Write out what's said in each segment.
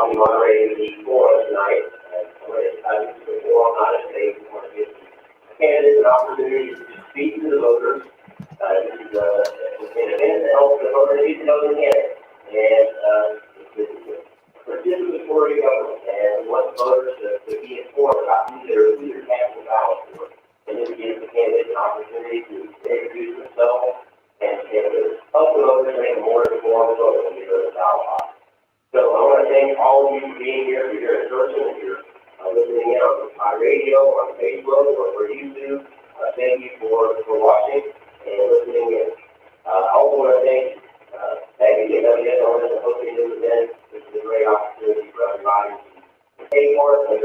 I'll be moderating the forum tonight. I'm going to the forum on a stage. I want to give candidates an opportunity to speak to the voters. This is an event that helps the voters get to know the candidates. And it's participatory government, and we want voters to be informed about who they're casting ballots for. And this gives the candidates an opportunity to introduce themselves and to help the voters make a more informed vote when they go to the ballot box. So I want to thank all of you for being here. If you're here in person, if you're listening in on radio, on Facebook, or for YouTube, thank you for watching and listening in. I also want to thank Peggy and WSLM for hosting this event. This is a great opportunity for everybody to pay for it,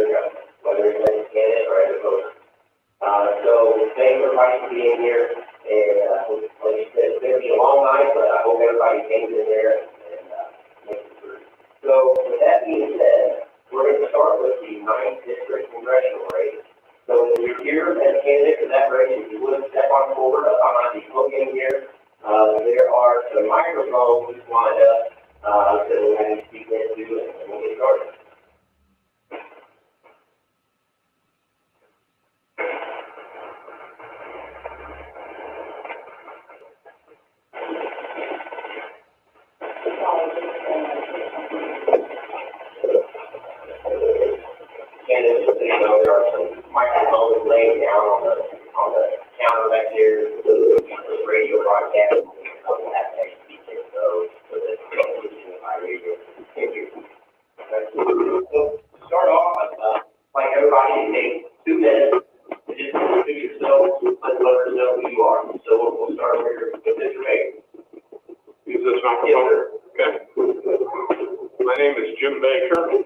whether it's as a candidate or as a voter. So thanks everybody for being here. And like you said, it's going to be a long night, but I hope everybody came in there and makes it through. So with that being said, we're going to start with the 9th District Congressional race. So if you're here as a candidate for that race, if you would step on forward, I'm on the podium here. There are some microphones lined up that we'll have you speak into, and we'll get started. There are some microphones laying down on the counter back there. The radio broadcast. We'll have to speak in those so that people listening by radio can hear. So to start off, like everybody, take 2 minutes to just introduce yourself, let others know who you are. So we'll start here with Mr. Baker. Use this microphone? Okay. My name is Jim Baker.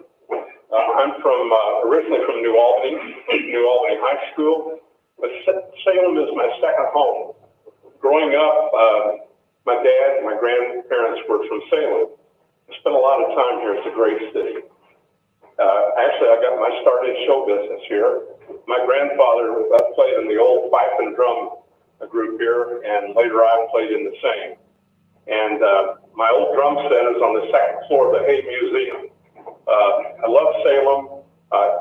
I'm originally from New Albany High School, but Salem is my second home. Growing up, my dad and my grandparents were from Salem. I spent a lot of time here. It's a great city. Actually, I got my start in show business here. My grandfather played in the old pipe and drum group here, and later I played in the same. And my old drum set is on the 2nd floor of the Hay Museum. I love Salem.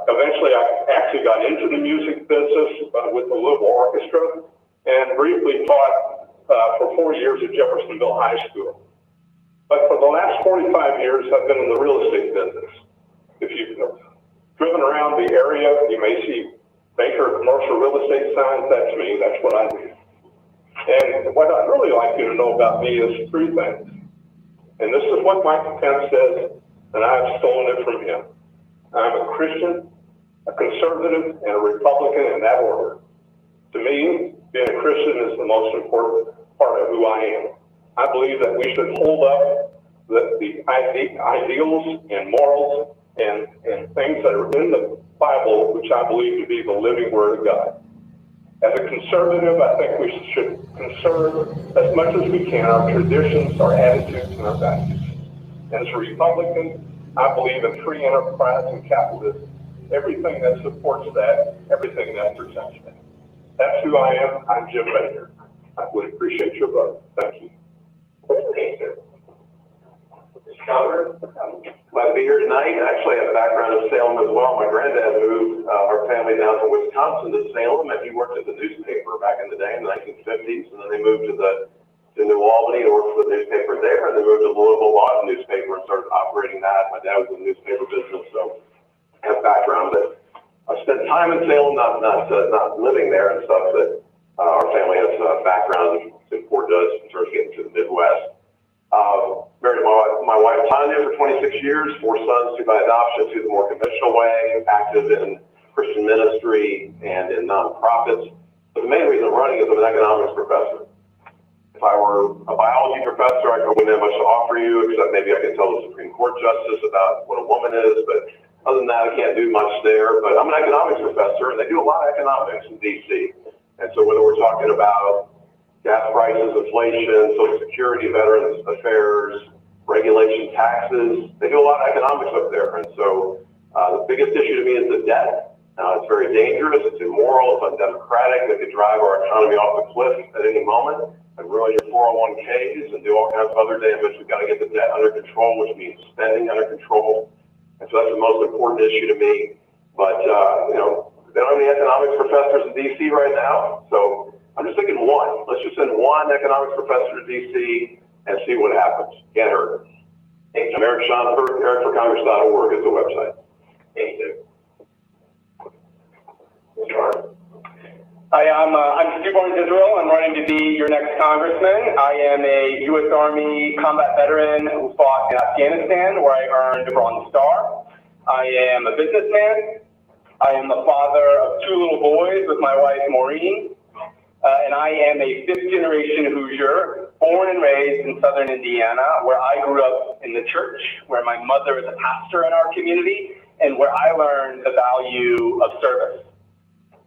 Eventually, I actually got into the music business with the Louisville Orchestra and briefly taught for 4 years at Jeffersonville High School. But for the last 45 years, I've been in the real estate business. If you've driven around the area, you may see Baker Commercial Real Estate signs. That's me. That's what I do. And what I'd really like you to know about me is 3 things. And this is what Mike Pence says, and I've stolen it from him. I'm a Christian, a conservative, and a Republican in that order. To me, being a Christian is the most important part of who I am. I believe that we should hold up the ideals and morals and things that are in the Bible, which I believe to be the living Word of God. As a conservative, I think we should conserve as much as we can our traditions, our attitudes, and our values. As a Republican, I believe in free enterprise and capitalism. Everything that supports that, everything that protects that. That's who I am. I'm Jim Baker. I would appreciate your vote. Thank you. Thank you. Glad to be here tonight. I actually have a background in Salem as well. My granddad moved our family down from Wisconsin to Salem, and he worked at the newspaper back in the day in the 1950s, and then they moved to New Albany to work for the newspaper there, and they moved to Louisville, bought a newspaper, and started operating that. My dad was in the newspaper business, so I have background. But I spent time in Salem, not living there and stuff, but our family has background. It's important to us in terms of getting to the Midwest. Married my wife Tanya for 26 years, 4 sons, 2 by adoption, 2 the more conventional way, active in Christian ministry and in nonprofits. But the main reason I'm running is I'm an economics professor. If I were a biology professor, I wouldn't have much to offer you, except maybe I can tell the Supreme Court justice about what a woman is, but other than that, I can't do much there. But I'm an economics professor, and they do a lot of economics in D.C. And so whether we're talking about gas prices, inflation, Social Security, Veterans Affairs, regulation, taxes, they do a lot of economics up there. And so the biggest issue to me is the debt. It's very dangerous, it's immoral, it's undemocratic. It could drive our economy off the cliff at any moment and ruin your 401ks and do all kinds of other damage. We've got to get the debt under control, which means spending under control. And so that's the most important issue to me. But, you know, they don't have any economics professors in DC right now. So I'm just thinking one. Let's just send one economics professor to DC and see what happens. Can't hurt. I'm Eric Schonberg, ericforcongress.org is the website. Thank you. Hi, I'm Steve Barnes Israel. I'm running to be your next congressman. I am a U.S. Army combat veteran who fought in Afghanistan, where I earned a Bronze Star. I am a businessman. I am the father of 2 little boys with my wife, Maureen. And I am a 5th-generation Hoosier, born and raised in southern Indiana, where I grew up in the church, where my mother is a pastor in our community, and where I learned the value of service,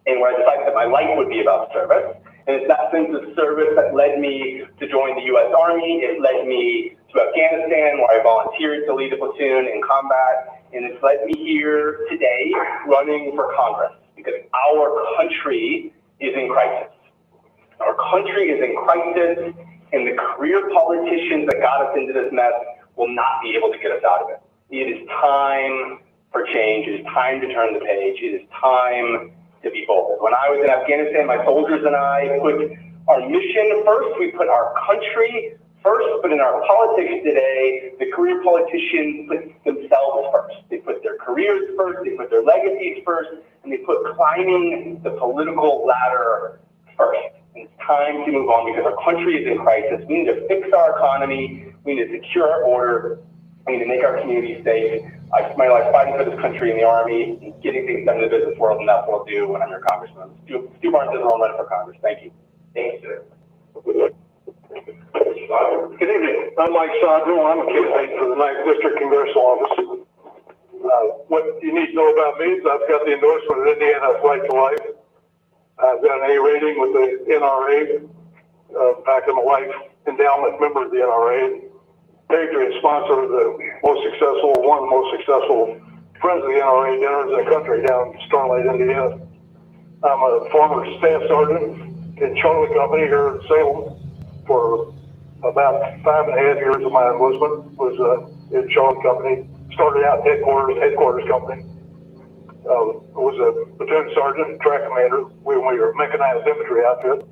and where I decided that my life would be about service. And it's that sense of service that led me to join the U.S. Army. It led me to Afghanistan, where I volunteered to lead a platoon in combat. And it's led me here today running for Congress, because our country is in crisis. Our country is in crisis, and the career politicians that got us into this mess will not be able to get us out of it. It is time for change. It is time to turn the page. It is time to be bold. When I was in Afghanistan, my soldiers and I put our mission first. We put our country first, but in our politics today, the career politicians put themselves first. They put their careers first, they put their legacies first, and they put climbing the political ladder first. And it's time to move on, because our country is in crisis. We need to fix our economy. We need to secure our border. We need to make our communities safe. I spent my life fighting for this country in the Army and getting things done in the business world, and that's what I'll do when I'm your congressman. Stu Barnes is running for Congress. Thank you. Thank you, sir. Good evening. I'm Mike Sodro. I'm a candidate for the 9th District Congressional Office. What you need to know about me is I've got the endorsement of Indiana's Right to Life. I've got an A rating with the NRA. In fact, I'm a life endowment member of the NRA. Patriot sponsor of one of the most successful Friends of the NRA dinners in the country down in Starlight, Indiana. I'm a former staff sergeant in Charlie Company here in Salem for about 5.5 years of my enlistment was in Charlie Company. Started out headquarters company. Was a platoon sergeant, track commander when we were a mechanized infantry outfit.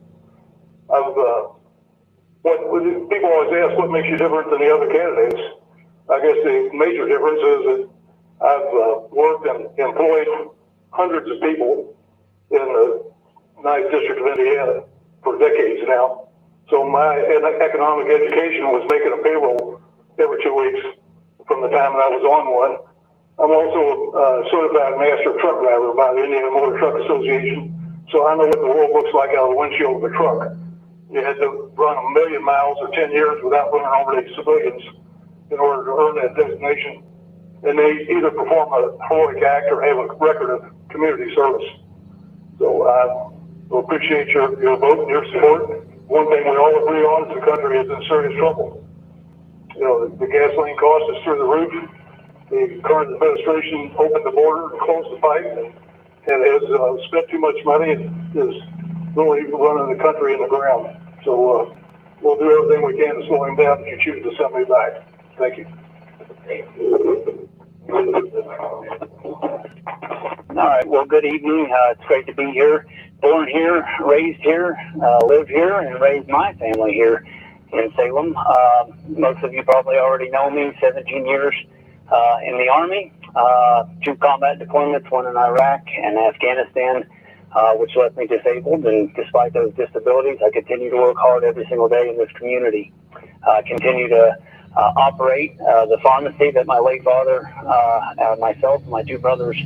People always ask what makes you different than the other candidates. I guess the major difference is that I've worked and employed hundreds of people in the 9th District of Indiana for decades now. So my economic education was making a payroll every 2 weeks from the time that I was on one. I'm also a certified master truck driver by the Indiana Motor Truck Association. So I know what the world looks like out of the windshield of a truck. You had to run 1 million miles or 10 years without running over the civilians in order to earn that designation. And they either perform a heroic act or have a record of community service. So I appreciate your vote and your support. One thing we all agree on is the country is in serious trouble. You know, the gasoline cost is through the roof. The current administration opened the border and closed the pipe and has spent too much money and is really running the country in the ground. So we'll do everything we can to slow him down if you choose to send me back. Thank you. All right, well, good evening. It's great to be here. Born here, raised here, live here, and raised my family here in Salem. Most of you probably already know me, 17 years in the Army, 2 combat deployments, one in Iraq and Afghanistan, which left me disabled. And despite those disabilities, I continue to work hard every single day in this community. Continue to operate the pharmacy that my late father, myself, and my 2 brothers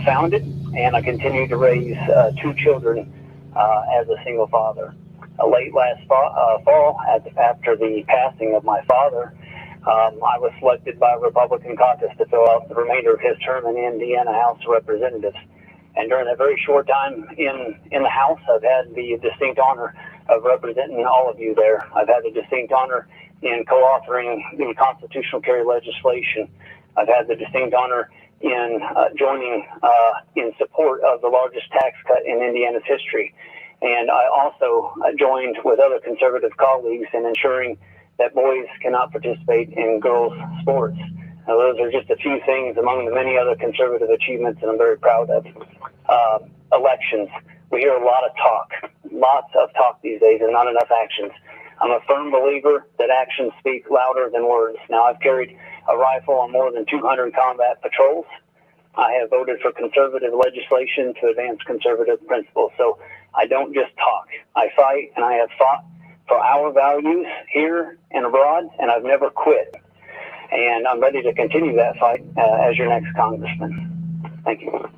founded, and I continue to raise 2 children as a single father. Late last fall, after the passing of my father, I was selected by a Republican caucus to fill out the remainder of his term in the Indiana House of Representatives. And during that very short time in the House, I've had the distinct honor of representing all of you there. I've had the distinct honor in co-authoring the constitutional carry legislation. I've had the distinct honor in joining in support of the largest tax cut in Indiana's history. And I also joined with other conservative colleagues in ensuring that boys cannot participate in girls' sports. Those are just a few things among the many other conservative achievements that I'm very proud of. Elections. We hear a lot of talk, lots of talk these days and not enough actions. I'm a firm believer that actions speak louder than words. Now, I've carried a rifle on more than 200 combat patrols. I have voted for conservative legislation to advance conservative principles. So I don't just talk. I fight, and I have fought for our values here and abroad, and I've never quit. And I'm ready to continue that fight as your next congressman. Thank you.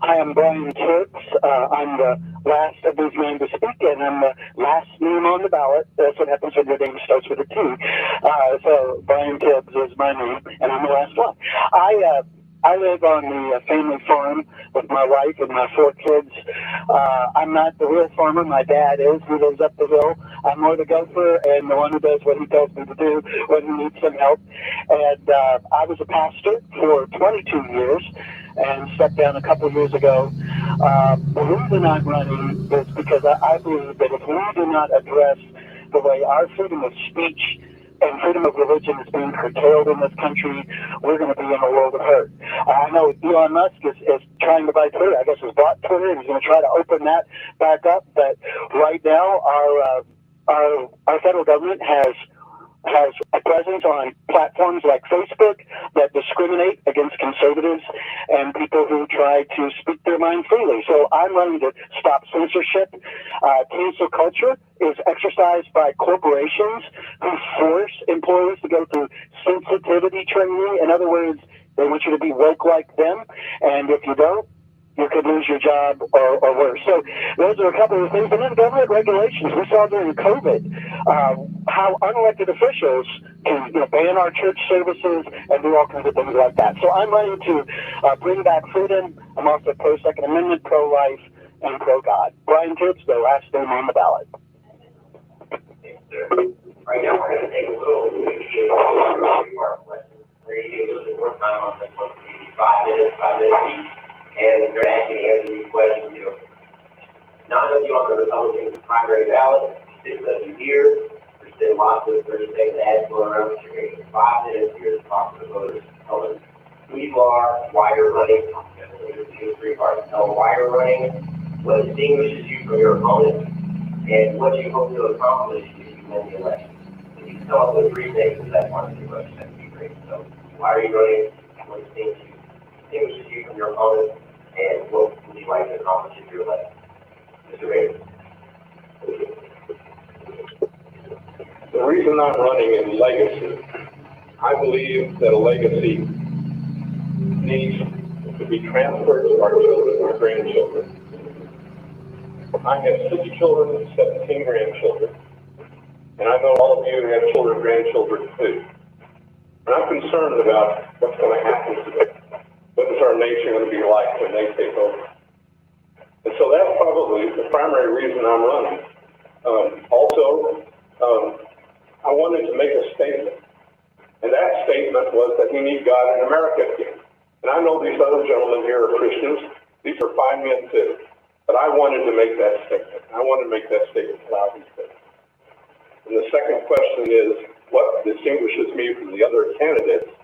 Hi, I'm Brian Turks. I'm the last of these men to speak, and I'm the last name on the ballot. That's what happens when your name starts with a T. So Brian Tibbs is my name, and I'm the last one. I live on the family farm with my wife and my 4 kids. I'm not the real farmer. My dad is. He lives up the hill. I'm more the gopher and the one who does what he tells me to do when he needs some help. And I was a pastor for 22 years and stepped down a couple years ago. The reason I'm running is because I believe that if we do not address the way our freedom of speech and freedom of religion is being curtailed in this country, we're going to be in a world of hurt. I know Elon Musk is trying to buy Twitter. I guess he's bought Twitter, and he's going to try to open that back up. But right now, our federal government has a presence on platforms like Facebook that discriminate against conservatives and people who try to speak their mind freely. So I'm running to stop censorship. Cancel culture is exercised by corporations who force employees to go through sensitivity training. In other words, they want you to be woke like them, and if you don't, you could lose your job or worse. So those are a couple of things. And then government regulations. We saw during COVID how unelected officials can ban our church services and do all kinds of things like that. So I'm running to bring back freedom. I'm also pro-Second Amendment, pro-life, and pro-God. Brian Tibbs, the last name on the ballot. Right now, we're going to take a little questions. We're going to take a little more time on this one. 5 minutes each. And they're asking answer these questions, None of you on the Republican primary ballot, 6 of you here. There's been lots of 30 seconds ads going around. You're going to get 5 minutes here to talk to the voters. Tell them who you are, why you're running. There's 3 parts. Tell them why you're running, what distinguishes you from your opponent, and what you hope to accomplish if you win the election. If you can come up with 3 things, that's one of the questions that would be great. So, why are you running? What distinguishes you from your opponent? And what would you like to accomplish if you're elected? Mr. Ray? The reason I'm running is legacy. I believe that a legacy needs to be transferred to our children, our grandchildren. I have 6 children and 17 grandchildren, and I know all of you have children and grandchildren too. And I'm concerned about what's going to happen to them. What is our nation going to be like when they take over? And so that's probably the primary reason I'm running. I wanted to make a statement. And that statement was that we need God in America again. And I know these other gentlemen here are Christians. These are fine men too. But I wanted to make that statement. I wanted to make that statement loud and clear. And the second question is, what distinguishes me from the other candidates?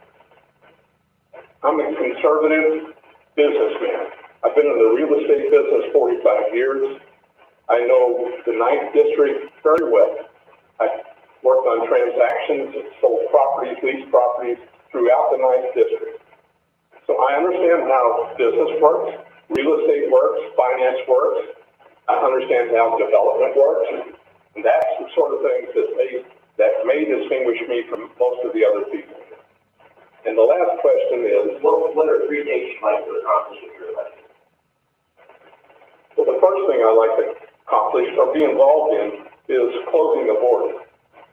I'm a conservative businessman. I've been in the real estate business 45 years. I know the 9th District very well. I've worked on transactions, sold properties, leased properties throughout the 9th District. So I understand how business works, real estate works, finance works. I understand how development works. And that's the sort of things that may distinguish me from most of the other people. And the last question is, what are 3 things you'd like to accomplish if you're elected? Well, the first thing I'd like to accomplish or be involved in is closing the border.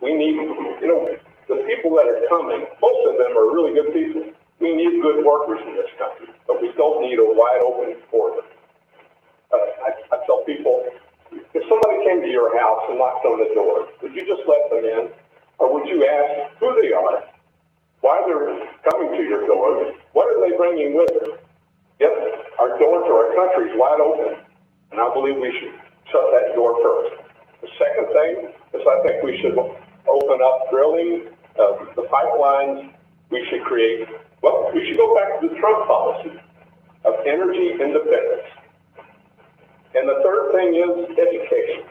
We need, the people that are coming, most of them are really good people. We need good workers in this country, but we don't need a wide open border. I tell people, if somebody came to your house and knocked on the door, would you just let them in? Or would you ask who they are? Why they're coming to your door, what are they bringing with them? Yep, our door to our country is wide open, and I believe we should shut that door first. The second thing is I think we should open up drilling the pipelines. We should create, well, we should go back to the Trump policy of energy independence. And the third thing is education.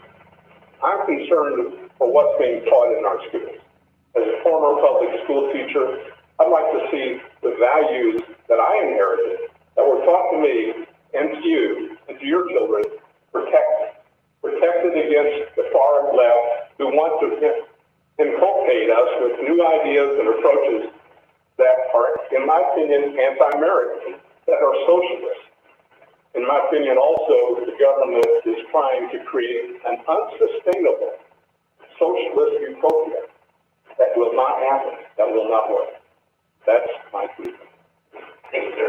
I'm concerned for what's being taught in our schools. As a former public school teacher, I'd like to see the values that I inherited, that were taught to me and to you and to your children, protected against the far left who want to inculcate us with new ideas and approaches that are, in my opinion, anti-American, that are socialist. In my opinion, also, the government is trying to create an unsustainable socialist utopia that will not happen, that will not work. That's my view. Thank you, sir.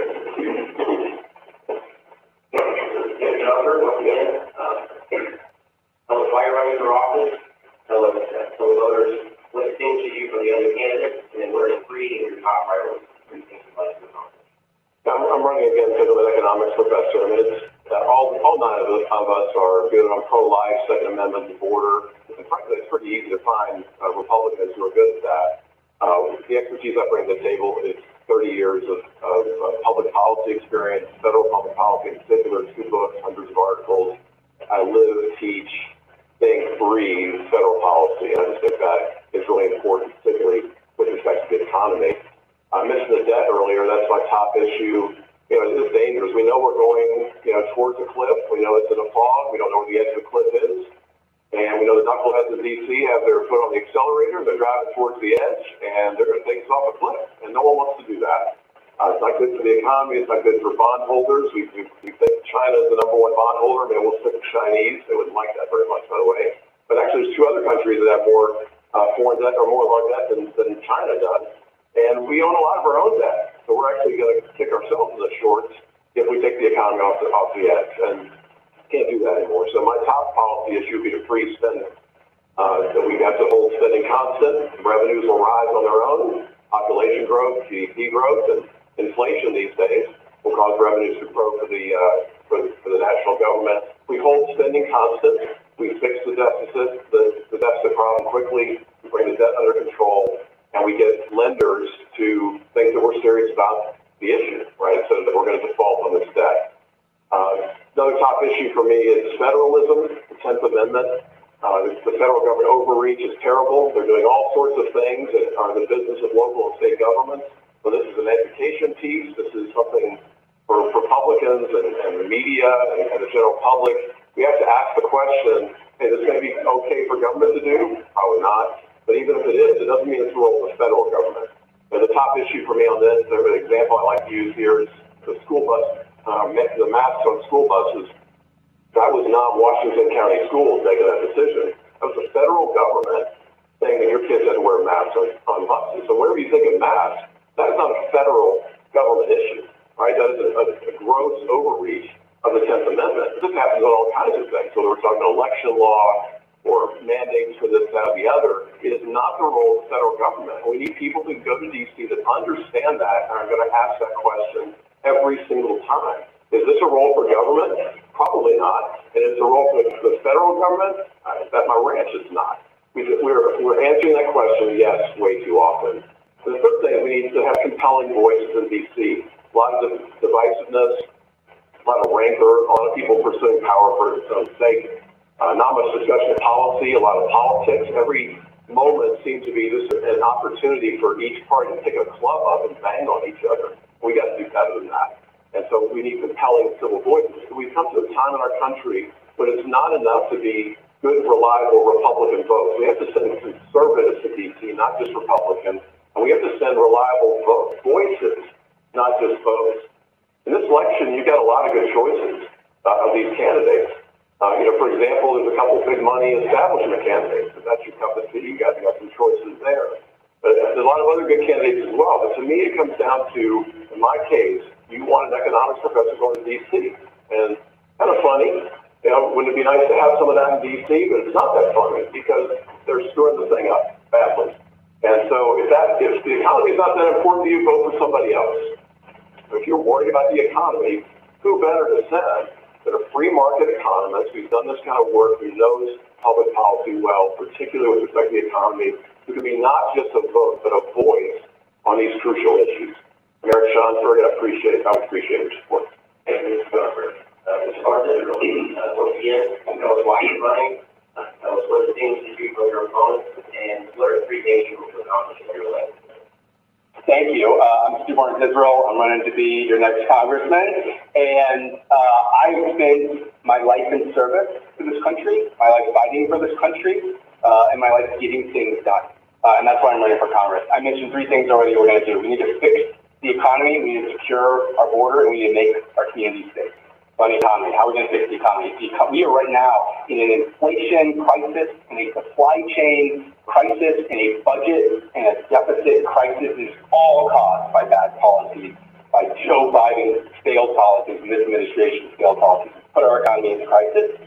Governor, once again, tell us why you're running for office, tell voters what distinguishes you from the other candidates, and then what are three of your top priorities, three things you'd like to accomplish. I'm running against an economics professor. I mean, all nine of us are good on pro-life, Second Amendment, the border. And frankly, it's pretty easy to find Republicans who are good at that. The expertise I bring to the table is 30 years of public policy experience, federal public policy in particular, 2 books, hundreds of articles. I live, teach, think, breathe federal policy, and I just think that is really important, particularly with respect to the economy. I mentioned the debt earlier. That's my top issue. You know, it's dangerous. We know we're going, towards a cliff. We know it's in a fog. We don't know where the edge of the cliff is. And we know the knuckleheads in D.C. have their foot on the accelerator. They're driving towards the edge, and they're going to take us off a cliff. And no one wants to do that. It's not good for the economy. It's not good for bondholders. We think China is the #1 bondholder. Maybe we'll stick with Chinese. They wouldn't like that very much, by the way. But actually, there's 2 other countries that have more foreign debt or more large debt than China does. And we own a lot of our own debt. So we're actually going to kick ourselves in the shorts if we take the economy off the edge. And can't do that anymore. So my top policy issue would be to freeze spending. That we have to hold spending constant. Revenues will rise on their own. Population growth, GDP growth, and inflation these days will cause revenues to grow for the national government. We hold spending constant. We fix the deficit, the deficit problem quickly. We bring the debt under control, and we get lenders to think that we're serious about the issue, right? So that we're going to default on this debt. Another top issue for me is federalism, the 10th Amendment. The federal government overreach is terrible. They're doing all sorts of things that are the business of local and state governments. So this is an education piece. This is something for Republicans and the media and the general public. We have to ask the question, hey, is this going to be okay for government to do? Probably not. But even if it is, it doesn't mean it's the role of the federal government. And the top issue for me on this, an example I like to use here is the school bus, the masks on school buses. That was not Washington County schools making that decision. That was the federal government saying that your kids had to wear masks on buses. So wherever you think of masks, that is not a federal government issue, right? That is a gross overreach of the 10th Amendment. This happens on all kinds of things. So we're talking election law or mandates for this, that, or the other. It is not the role of the federal government. We need people to go to D.C. that understand that and are going to ask that question every single time. Is this a role for government? Probably not. And is it a role for the federal government? At my ranch, it's not. We're answering that question, yes, way too often. The third thing, we need to have compelling voices in D.C. A lot of divisiveness, a lot of rancor, a lot of people pursuing power for its own sake. Not much discussion of policy, a lot of politics. Every moment seems to be an opportunity for each party to pick a club up and bang on each other. We got to do better than that. And so we need compelling civil voices. We've come to a time in our country when it's not enough to be good, reliable Republican votes. We have to send conservatives to D.C., not just Republicans. And we have to send reliable voices, not just votes. In this election, you got a lot of good choices of these candidates. For example, there's a couple of big money establishment candidates. If that's your cup of tea, you got some choices there. But there's a lot of other good candidates as well. But to me, it comes down to, in my case, you want an economics professor going to D.C. And kind of funny, wouldn't it be nice to have some of that in D.C.? But it's not that funny because they're screwing the thing up badly. And so if the economy is not that important to you, vote for somebody else. If you're worried about the economy, who better to send than a free market economist who's done this kind of work, who knows public policy well, particularly with respect to the economy, who can be not just a vote, but a voice on these crucial issues. Mayor Schonsberg, I appreciate your support. Thank you, Mr. Garber. Mr. Bartlett, once again, tell us why you're running, tell us what things you do for your opponents, and what are 3 things you hope to accomplish in your life. Thank you. I'm Stu Barnes Israel. I'm running to be your next congressman, and I've spent my life in service to this country, my life fighting for this country, and my life getting things done. And that's why I'm running for Congress. I mentioned 3 things already we're going to do. We need to fix the economy, we need to secure our border, and we need to make our communities safe. On the economy, how are we going to fix the economy? We are right now in an inflation crisis, in a supply chain crisis, in a budget and a deficit crisis. It's all caused by bad policies, by Joe Biden's failed policies and this administration's failed policies. Put our economy into crisis.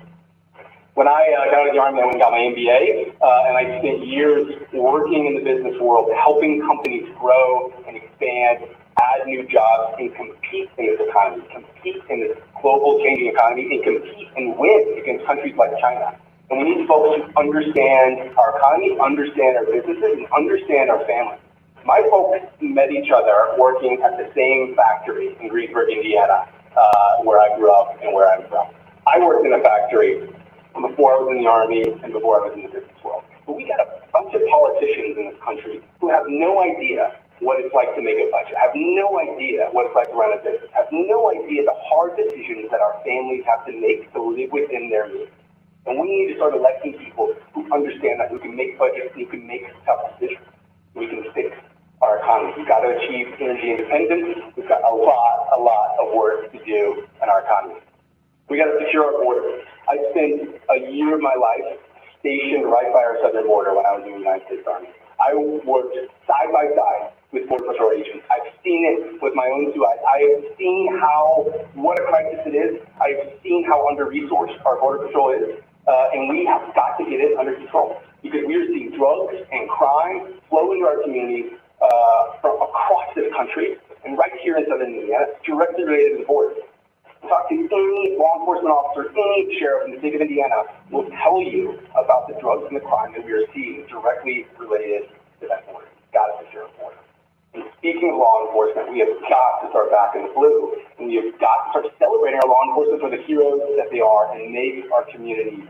When I got out of the Army, I went and got my MBA, and I spent years working in the business world, helping companies grow and expand, add new jobs, and compete in this economy, compete in this global changing economy, and compete and win against countries like China. And we need folks who understand our economy, understand our businesses, and understand our families. My folks met each other working at the same factory in Greensburg, Indiana, where I grew up and where I'm from. I worked in a factory before I was in the Army and before I was in the business world. But we got a bunch of politicians in this country who have no idea what it's like to make a budget, have no idea what it's like to run a business, have no idea the hard decisions that our families have to make to live within their means. And we need to start electing people who understand that, who can make budgets, who can make tough decisions. We can fix our economy. We've got to achieve energy independence. We've got a lot of work to do in our economy. We got to secure our border. I spent a year of my life stationed right by our southern border when I was in the United States Army. I worked side by side with Border Patrol agents. I've seen it with my own 2 eyes. I have seen what a crisis it is. I've seen how under-resourced our Border Patrol is, and we have got to get it under control because we are seeing drugs and crime flow into our communities from across this country, and right here in southern Indiana, directly related to the border. Talk to any law enforcement officer, any sheriff in the state of Indiana will tell you about the drugs and the crime that we are seeing directly related to that border. Got to secure the border. And speaking of law enforcement, we have got to start back in the blue, and we have got to start celebrating our law enforcement for the heroes that they are and make our communities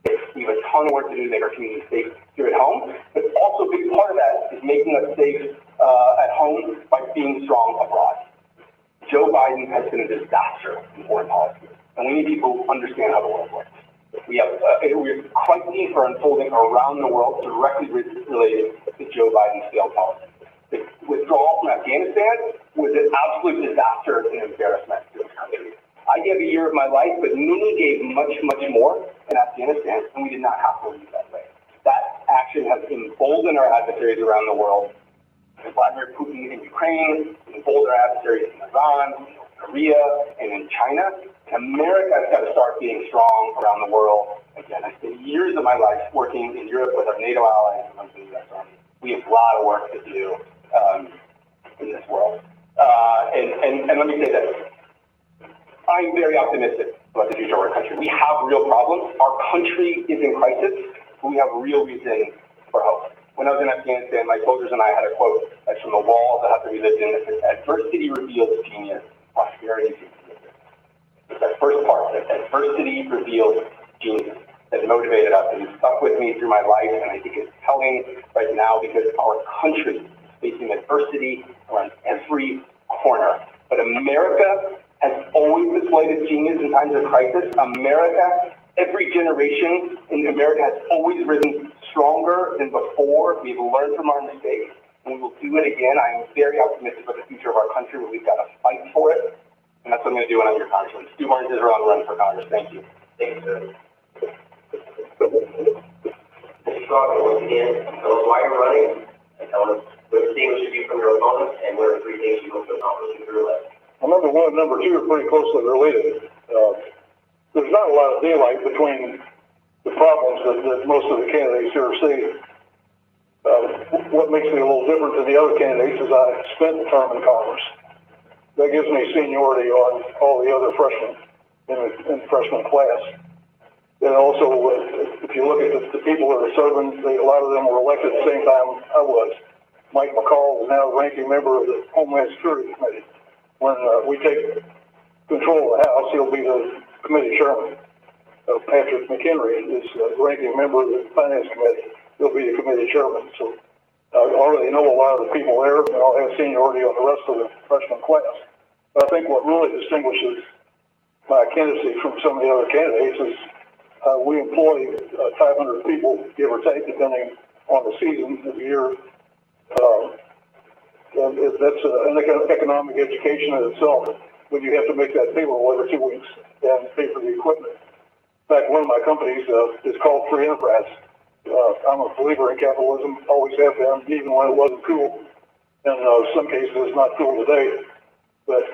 safe. We have a ton of work to do to make our communities safe here at home, but also a big part of that is making us safe at home by being strong abroad. Joe Biden has been a disaster in foreign policy, and we need people who understand how the world works. We have crises are unfolding around the world directly related to Joe Biden's failed policy. The withdrawal from Afghanistan was an absolute disaster and embarrassment to this country. I gave a year of my life, but many gave much more in Afghanistan, and we did not have to leave that way. That action has emboldened our adversaries around the world. Vladimir Putin in Ukraine, emboldened our adversaries in Iran, in Korea, and in China. And America has got to start being strong around the world. Again, I spent years of my life working in Europe with our NATO allies and the U.S. Army. We have a lot of work to do in this world. And let me say this. I'm very optimistic about the future of our country. We have real problems. Our country is in crisis, but we have real reason for hope. When I was in Afghanistan, my soldiers and I had a quote that's from the walls that have to be lived in that says, "Adversity reveals genius, prosperity seeks genius." It's that first part, that adversity reveals genius, that motivated us and stuck with me through my life, and I think it's telling right now because our country is facing adversity around every corner. But America has always displayed its genius in times of crisis. Every generation in America has always risen stronger than before. We've learned from our mistakes, and we will do it again. I'm very optimistic about the future of our country, but we've got to fight for it, and that's what I'm going to do when I'm your congressman. Stu Barnes Israel, I'm running for Congress. Thank you. Thanks, sir. Mr. Strong, once again, tell us why you're running, and tell us what distinguishes you from your opponents, and what are 3 things you hope to accomplish in your life. Well, number 1 and number 2 are pretty closely related. There's not a lot of daylight between the problems that most of the candidates here are seeing. What makes me a little different than the other candidates is I spent a term in Congress. That gives me seniority on all the other freshmen in the freshman class. And also, if you look at the people that are serving, a lot of them were elected at the same time I was. Mike McCall is now the ranking member of the Homeland Security Committee. When we take control of the House, he'll be the committee chairman. Patrick McHenry is the ranking member of the Finance Committee. He'll be the committee chairman. So I already know a lot of the people there, and I'll have seniority on the rest of the freshman class. But I think what really distinguishes my candidacy from some of the other candidates is we employ 500 people, give or take, depending on the season of the year. And that's an economic education in itself, when you have to make that payroll every 2 weeks and pay for the equipment. In fact, one of my companies is called Free Enterprise. I'm a believer in capitalism, always have been, even when it wasn't cool. And in some cases, it's not cool today. But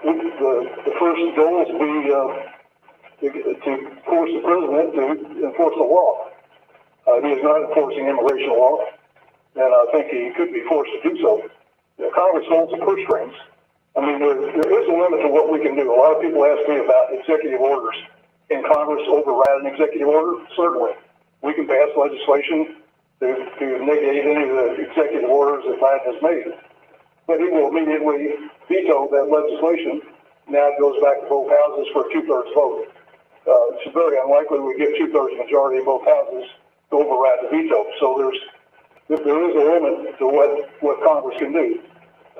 the first goal is to force the president to enforce the law. He is not enforcing immigration law, and I think he could be forced to do so. Congress holds the purse strings. I mean, there is a limit to what we can do. A lot of people ask me about executive orders. Can Congress override an executive order? Certainly. We can pass legislation to negate any of the executive orders that Biden has made. But he will immediately veto that legislation. Now it goes back to both houses for a 2/3 vote. It's very unlikely we get 2/3 majority in both houses to override the veto. So there is a limit to what Congress can do.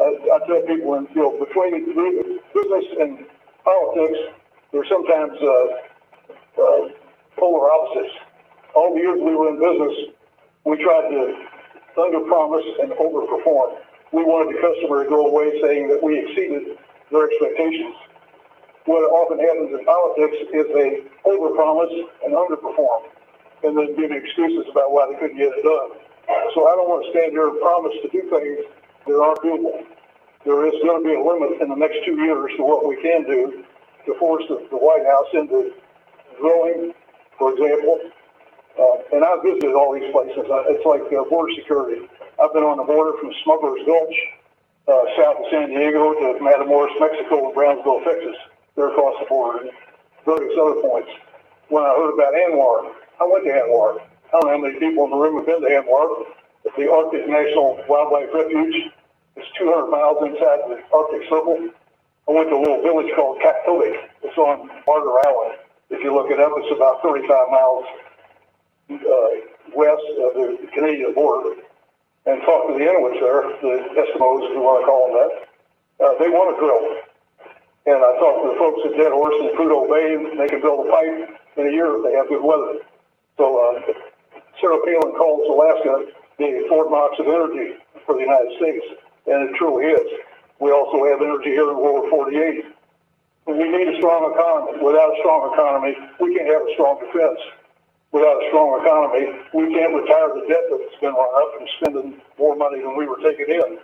I tell people, between business and politics, there's sometimes polar opposites. All the years we were in business, we tried to under-promise and over-perform. We wanted the customer to go away saying that we exceeded their expectations. What often happens in politics is they overpromise and underperform, and then give excuses about why they couldn't get it done. So I don't want to stand here and promise to do things that aren't doable. There is going to be a limit in the next 2 years to what we can do to force the White House into drilling, for example. And I've visited all these places. It's like border security. I've been on the border from Smuggler's Gulch, south of San Diego, to Matamoros, Mexico, and Brownsville, Texas. They're across the border, and various other points. When I heard about ANWR, I went to ANWR. I don't know how many people in the room have been to ANWR. The Arctic National Wildlife Refuge is 200 miles inside the Arctic Circle. I went to a little village called Kaktovik. It's on Martyr Island. If you look it up, it's about 35 miles west of the Canadian border. And talk to the Inuits there, the Eskimos, if you want to call them that. They want to drill. And I talked to the folks at Dead Horse and Prudhoe Bay, and they can build a pipe in a year if they have good weather. So Sarah Palin calls Alaska the Fort Knox of energy for the United States, and it truly is. We also have energy here in Lower 48. We need a strong economy. Without a strong economy, we can't have a strong defense. Without a strong economy, we can't retire the debt that's been run up from spending more money than we were taking in.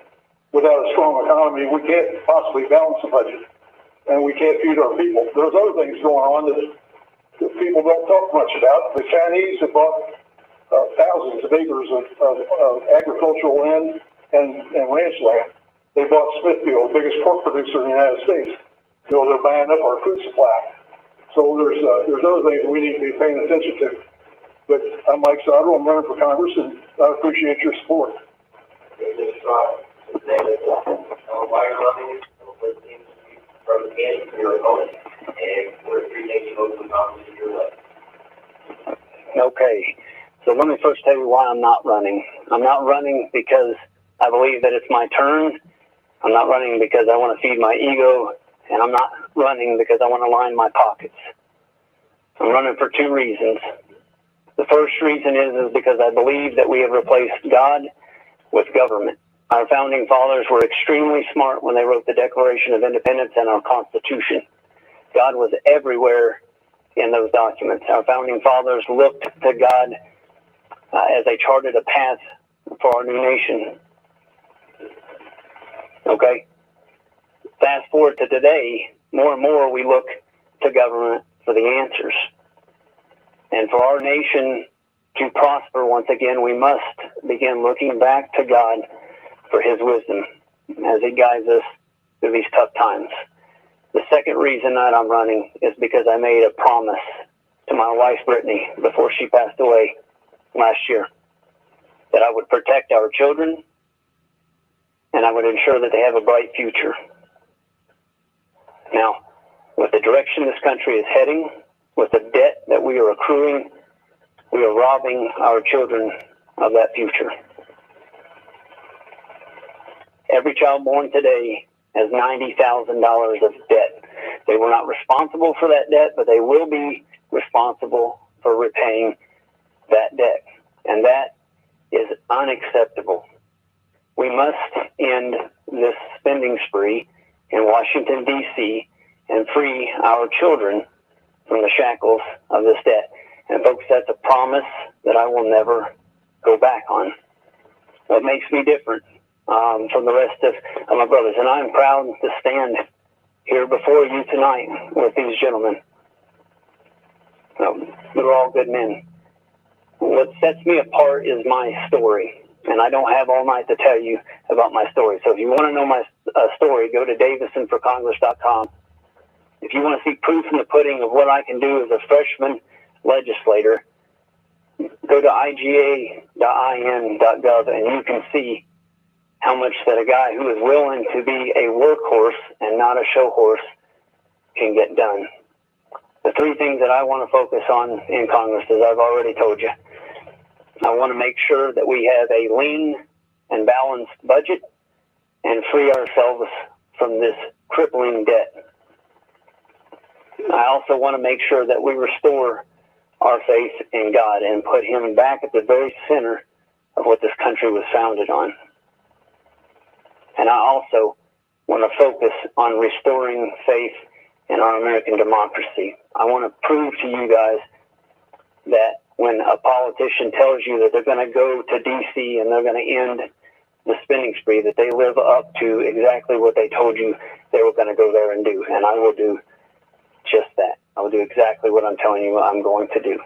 Without a strong economy, we can't possibly balance the budget, and we can't feed our people. There's other things going on that people don't talk much about. The Chinese have bought thousands of acres of agricultural land and ranch land. They bought Smithfield, the biggest pork producer in the United States. They're buying up our food supply. So there's other things we need to be paying attention to. But I'm Mike Sauter. I'm running for Congress, and I appreciate your support. Why you're running, from the candidate for your opponent, and we're appreciating you voting for Congress in your way. Okay, so let me first tell you why I'm not running. I'm not running because I believe that it's my turn. I'm not running because I want to feed my ego, and I'm not running because I want to line my pockets. I'm running for two reasons. The first reason is because I believe that we have replaced God with government. Our founding fathers were extremely smart when they wrote the Declaration of Independence and our Constitution. God was everywhere in those documents. Our founding fathers looked to God as they charted a path for our new nation. Okay? Fast forward to today, more and more we look to government for the answers. And for our nation to prosper once again, we must begin looking back to God for His wisdom as He guides us through these tough times. The second reason that I'm running is because I made a promise my wife, Brittany, before she passed away last year, that I would protect our children and I would ensure that they have a bright future. Now, with the direction this country is heading, with the debt that we are accruing, we are robbing our children of that future. Every child born today has $90,000 of debt. They were not responsible for that debt, but they will be responsible for repaying that debt. And that is unacceptable. We must end this spending spree in Washington, D.C., and free our children from the shackles of this debt. And folks, that's a promise that I will never go back on. What makes me different from the rest of my brothers, and I'm proud to stand here before you tonight with these gentlemen. They're all good men. What sets me apart is my story, and I don't have all night to tell you about my story. So if you want to know my story, go to DavisonForCongress.com. If you want to see proof in the pudding of what I can do as a freshman legislator, go to IGA.in.gov, and you can see how much that a guy who is willing to be a workhorse and not a show horse can get done. The three things that I want to focus on in Congress, as I've already told you, I want to make sure that we have a lean and balanced budget and free ourselves from this crippling debt. I also want to make sure that we restore our faith in God and put Him back at the very center of what this country was founded on. And I also want to focus on restoring faith in our American democracy. I want to prove to you guys that when a politician tells you that they're going to go to D.C. and they're going to end the spending spree, that they live up to exactly what they told you they were going to go there and do. And I will do just that. I will do exactly what I'm telling you I'm going to do.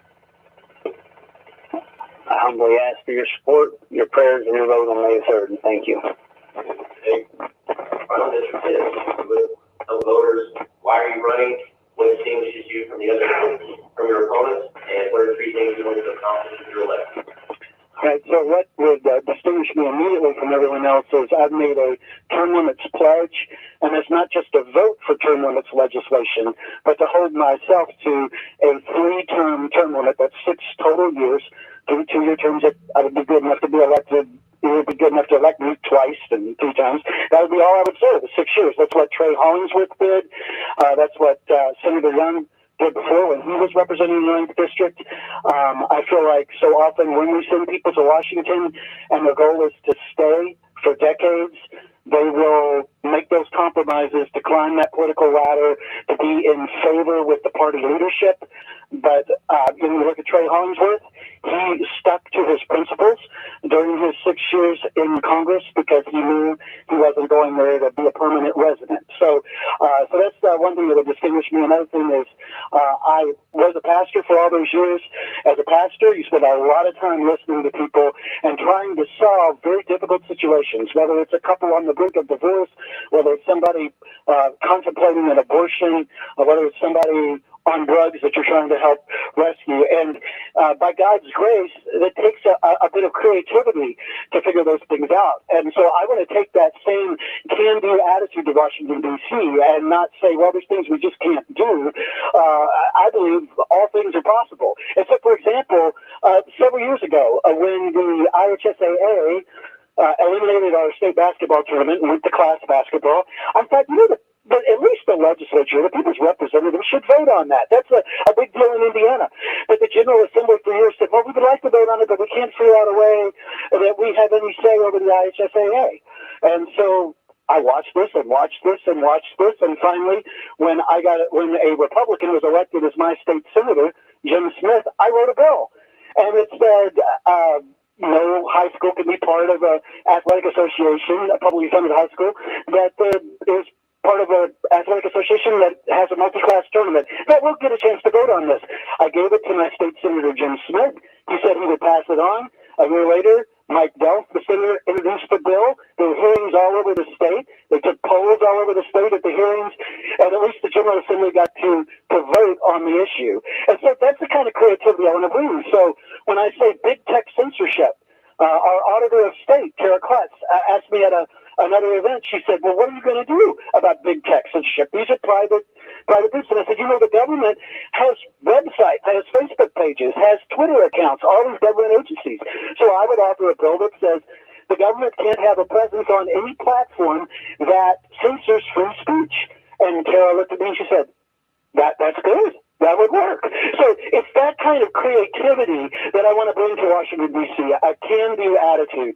I humbly ask for your support, your prayers, and your vote on May 3rd. And thank you. Final district is, with the voters, why are you running? What distinguishes you from your opponents? And what are three things you want to accomplish if you're elected? Right, so what would distinguish me immediately from everyone else is I've made a term limits pledge, and it's not just to vote for term limits legislation, but to hold myself to a 3-term term limit. That's 6 total years, 3 2-year terms. That I would be good enough to be elected. It would be good enough to elect me twice and 3 times. That would be all I would serve, 6 years. That's what Trey Hollingsworth did. That's what Senator Young did before when he was representing the 9th District. I feel like so often when we send people to Washington and the goal is to stay for decades, they will make those compromises to climb that political ladder, to be in favor with the party leadership. But when you look at Trey Hollingsworth, he stuck to his principles during his 6 years in Congress because he knew he wasn't going there to be a permanent resident. So that's one thing that would distinguish me. Another thing is I was a pastor for all those years. As a pastor, you spend a lot of time listening to people and trying to solve very difficult situations, whether it's a couple on the brink of divorce, whether it's somebody contemplating an abortion, or whether it's somebody on drugs that you're trying to help rescue. And by God's grace, it takes a bit of creativity to figure those things out. And so I want to take that same can-do attitude to Washington, D.C. and not say, well, there's things we just can't do. I believe all things are possible. Except, for example, several years ago, when the IHSAA eliminated our state basketball tournament and went to class basketball, I thought, but at least the legislature, the people's representatives, should vote on that. That's a big deal in Indiana. But the General Assembly for years said, well, we would like to vote on it, but we can't figure out a way that we have any say over the IHSAA. And so I watched this and watched this and watched this, and finally, when a Republican was elected as my state senator, Jim Smith, I wrote a bill. And it said, no high school can be part of an athletic association, a publicly funded high school, that is part of an athletic association that has a multi-class tournament, that will get a chance to vote on this. I gave it to my state senator, Jim Smith. He said he would pass it on. A year later, Mike Dell, the senator, introduced the bill. There were hearings all over the state. They took polls all over the state at the hearings, and at least the General Assembly got to vote on the issue. And so that's the kind of creativity I want to bring. So when I say big tech censorship, our auditor of state, Tara Klutz, asked me at another event. She said, well, what are you going to do about big tech censorship? These are private groups. And I said, the government has websites, has Facebook pages, has Twitter accounts, all these government agencies. So I would offer a bill that says the government can't have a presence on any platform that censors free speech. And Tara looked at me and she said, that's good. That would work. So it's that kind of creativity that I want to bring to Washington, D.C., a can-do attitude.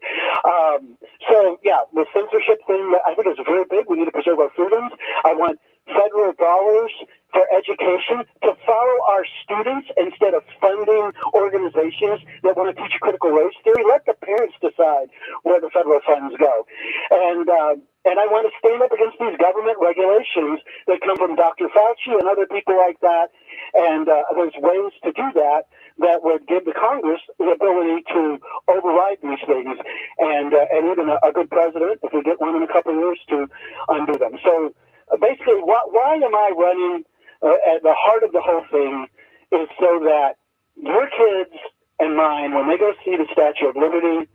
So, yeah, the censorship thing, I think is very big. We need to preserve our freedoms. I want federal dollars for education to follow our students instead of funding organizations that want to teach critical race theory. Let the parents decide where the federal funds go. And I want to stand up against these government regulations that come from Dr. Fauci and other people like that. And there's ways to do that would give the Congress the ability to override these things and even a good president, if we get one in a couple of years, to undo them. So basically, why am I running? At the heart of the whole thing is so that your kids and mine, when they go see the Statue of Liberty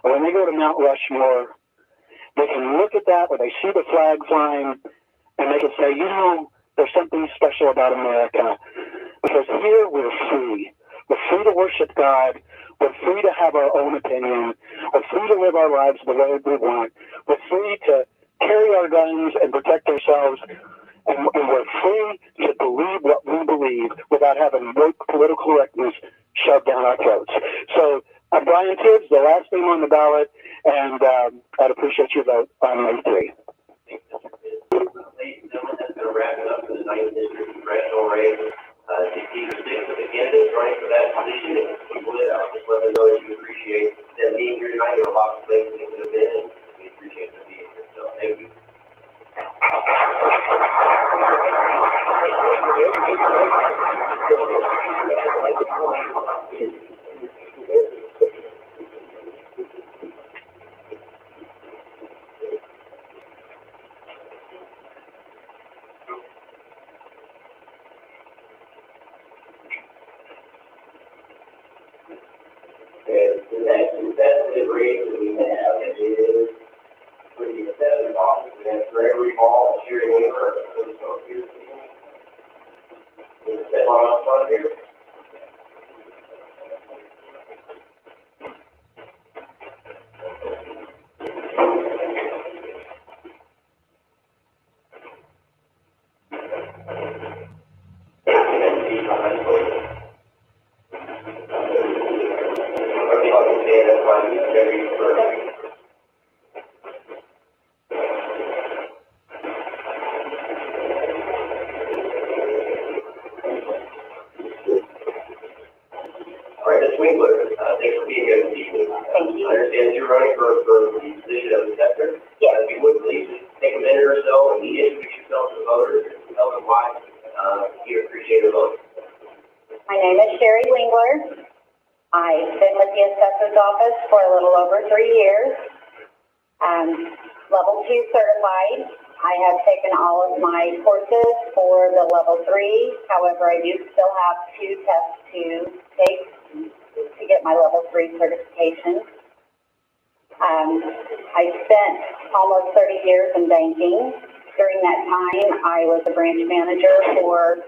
or when they go to Mount Rushmore, they can look at that or they see the flag flying and they can say, there's something special about America because here we're free. We're free to worship God. We're free to have our own opinion. We're free to live our lives the way we want. We're free to carry our guns and protect ourselves. And we're free to believe what we believe without having woke political correctness shoved down our throats. So I'm Brian Tibbs, the last name on the ballot, and I'd appreciate your vote on May 3. Ladies and gentlemen, that's going to wrap it up for the 9th District Congressional race. To see the 6 of the candidates running for that position, if you would, just let them know that you appreciate them being here tonight. There are lots of things that could have been, and we appreciate them being here. So thank you. The next competitive race that we have is for the assessment office. We have Gregory Hall and Sherry Weaver. So here's the step on up front here. Thanks for being here this evening. Thank you. I understand you're running for the position of assessor. Yes. If you would, please take a minute or so and introduce yourself to the voters and tell them why you appreciate the vote. My name is Sherry Wingler. I've been with the assessor's office for a little over 3 years. Level 2 certified. I have taken all of my courses for the level 3. However, I do still have 2 tests to take to get my level 3 certification. I spent almost 30 years in banking. During that time, I was a branch manager for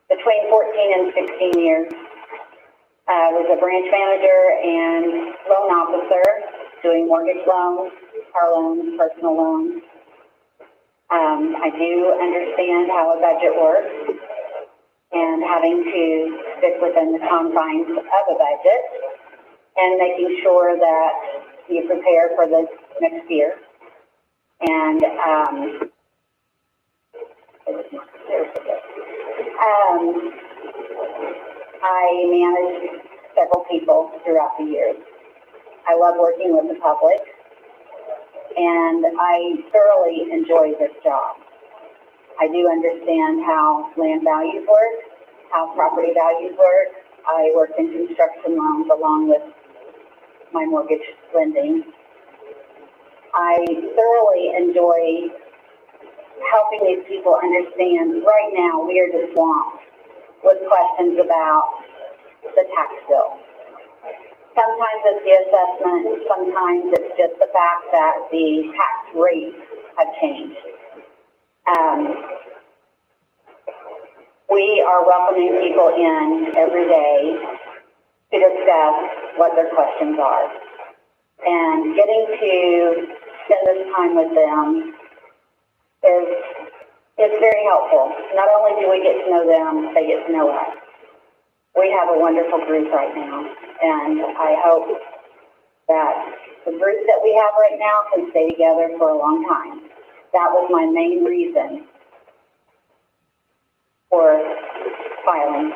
between 14 and 16 years. I was a branch manager and loan officer doing mortgage loans, car loans, personal loans. I do understand how a budget works and having to stick within the confines of a budget and making sure that you prepare for the next year. And I managed several people throughout the years. I love working with the public, and I thoroughly enjoy this job. I do understand how land values work, how property values work. I worked in construction loans along with my mortgage lending. I thoroughly enjoy helping these people understand right now we are just swamped with questions about the tax bill. Sometimes it's the assessment, sometimes it's just the fact that the tax rates have changed. We are welcoming people in every day to discuss what their questions are. And getting to spend this time with them is very helpful. Not only do we get to know them, they get to know us. We have a wonderful group right now, and I hope that the group that we have right now can stay together for a long time. That was my main reason for filing.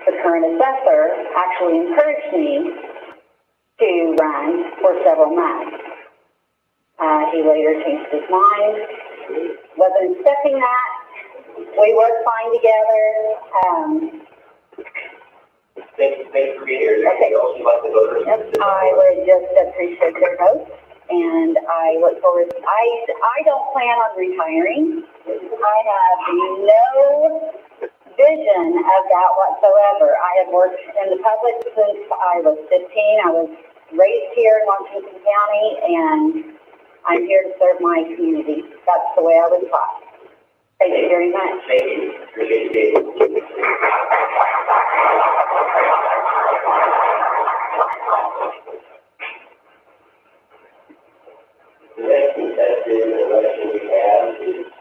The current assessor actually encouraged me to run for several months. He later changed his mind. Wasn't expecting that. We worked fine together. Thanks for being here. Okay. I would just appreciate their vote, and I look forward. I don't plan on retiring. I have no vision of that whatsoever. I have worked in the public since I was 15. I was raised here in Washington County, and I'm here to serve my community. That's the way I was taught. Thank you very much. Thank you. Appreciate it. The next contested election we have is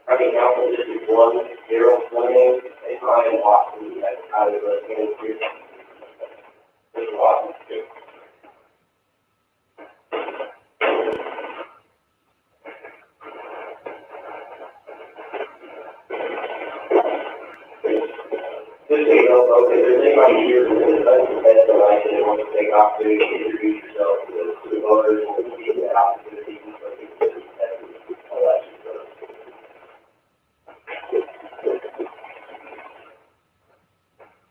County Council District 1, Darrell Fleming, and Ryan Watson at out of the Salem City Hall. Mr. Watson. Just so you know, folks, if there's anybody here who is uncontested election and wants to take opportunity to introduce yourself to the voters, we'll give you that opportunity to take election.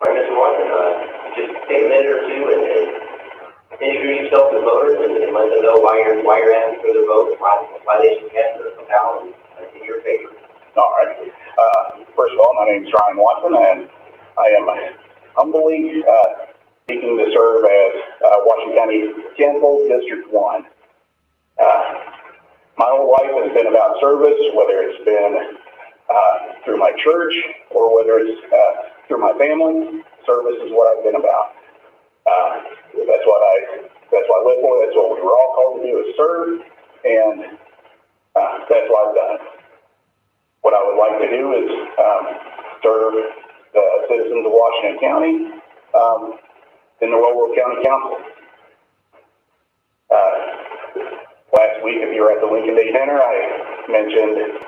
All right, Mr. Watson, just take a minute or two and introduce yourself to the voters and let them know why you're asking for their vote, why they should cast their ballot in your favor. All right. First of all, my name is Ryan Watson, and I am humbly seeking to serve as Washington County Council District 1. My whole life has been about service, whether it's been through my church or whether it's through my family. Service is what I've been about. That's what I live for. That's what we were all called to do, is serve, and that's what I've done. What I would like to do is serve the citizens of Washington County in the role of County Council. Last week, if you were at the Lincoln Day dinner, I mentioned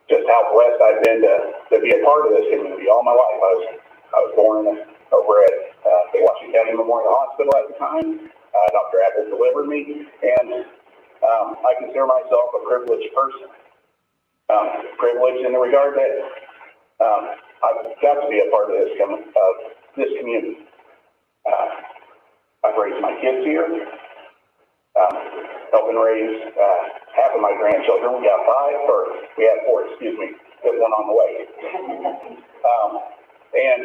just how blessed I've been to be a part of this community all my life. I was born over at the Washington County Memorial Hospital at the time. Dr. Apple delivered me, and I consider myself a privileged person. Privileged in the regard that I've got to be a part of this community. I've raised my kids here, helping raise half of my grandchildren. We have four, excuse me, with one on the way. And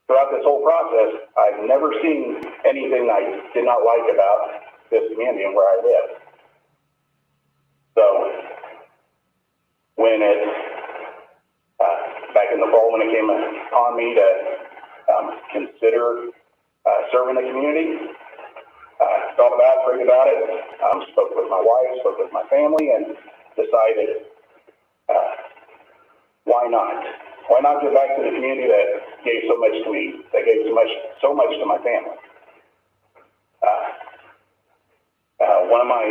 throughout this whole process, I've never seen anything I did not like about this community and where I live. So, when back in the fall, when it came upon me to consider serving the community, thought about it, prayed about it, spoke with my wife, spoke with my family, and decided, why not? Why not give back to the community that gave so much to me, that gave so much to my family? One of my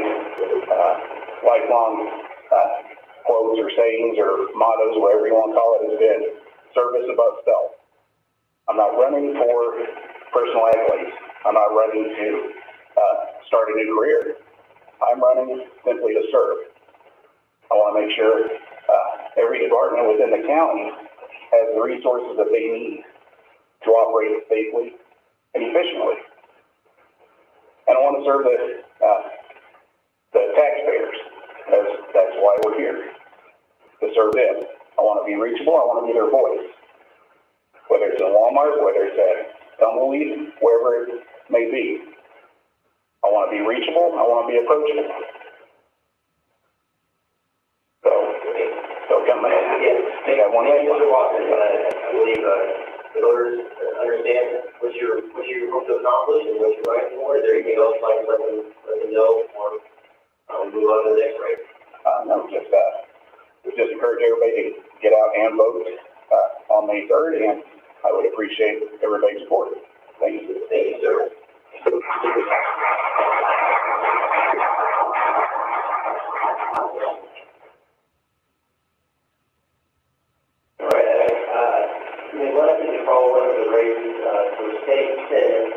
lifelong quotes or sayings or mottos, whatever you want to call it, has been service above self. I'm not running for personal accolades. I'm not running to start a new career. I'm running simply to serve. I want to make sure every department within the county has the resources that they need to operate safely and efficiently. And I want to serve the taxpayers. That's why we're here, to serve them. I want to be reachable. I want to be their voice. Whether it's in Walmart, whether it's at Tumbleweed, wherever it may be. I want to be reachable. I want to be approachable. So come ahead. Take that one. I believe the voters understand what you're hoping to accomplish and what you're running for. Is there anything else you'd like to let them know before we move on to the next break? No, just encourage everybody to get out and vote on May 3rd, and I would appreciate everybody's support. Thank you. Thank you, sir. All right, we want to follow one of the races for the state senate.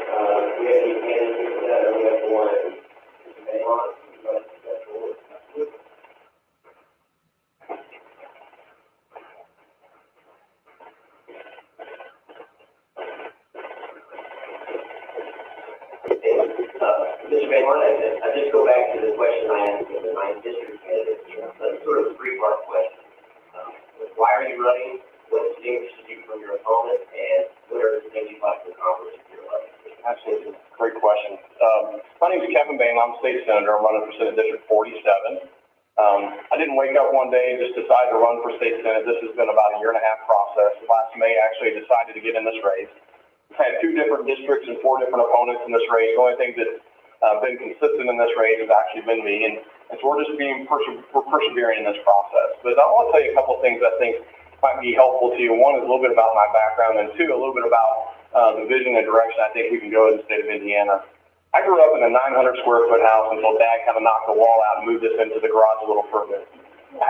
We have any candidates for that, and we have one. Mr. Van Horn, I just go back to the question I asked in the 9th district candidate. It's sort of a three-part question. Why are you running? What distinguishes you from your opponent? And what are the things you'd like to accomplish in your life? Absolutely. Great question. My name is Kevin Bain. I'm state senator. I'm running for Senate District 47. I didn't wake up one day and just decide to run for state senate. This has been about a year-and-a-half process. Last May, I actually decided to get in this race. We've had 2 different districts and 4 different opponents in this race. The only thing that's been consistent in this race has actually been me. And so we're just we're persevering in this process. But I want to tell you a couple of things I think might be helpful to you. One is a little bit about my background, and 2, a little bit about the vision and direction I think we can go in the state of Indiana. I grew up in a 900 square foot house until Dad kind of knocked the wall out and moved us into the garage a little further. I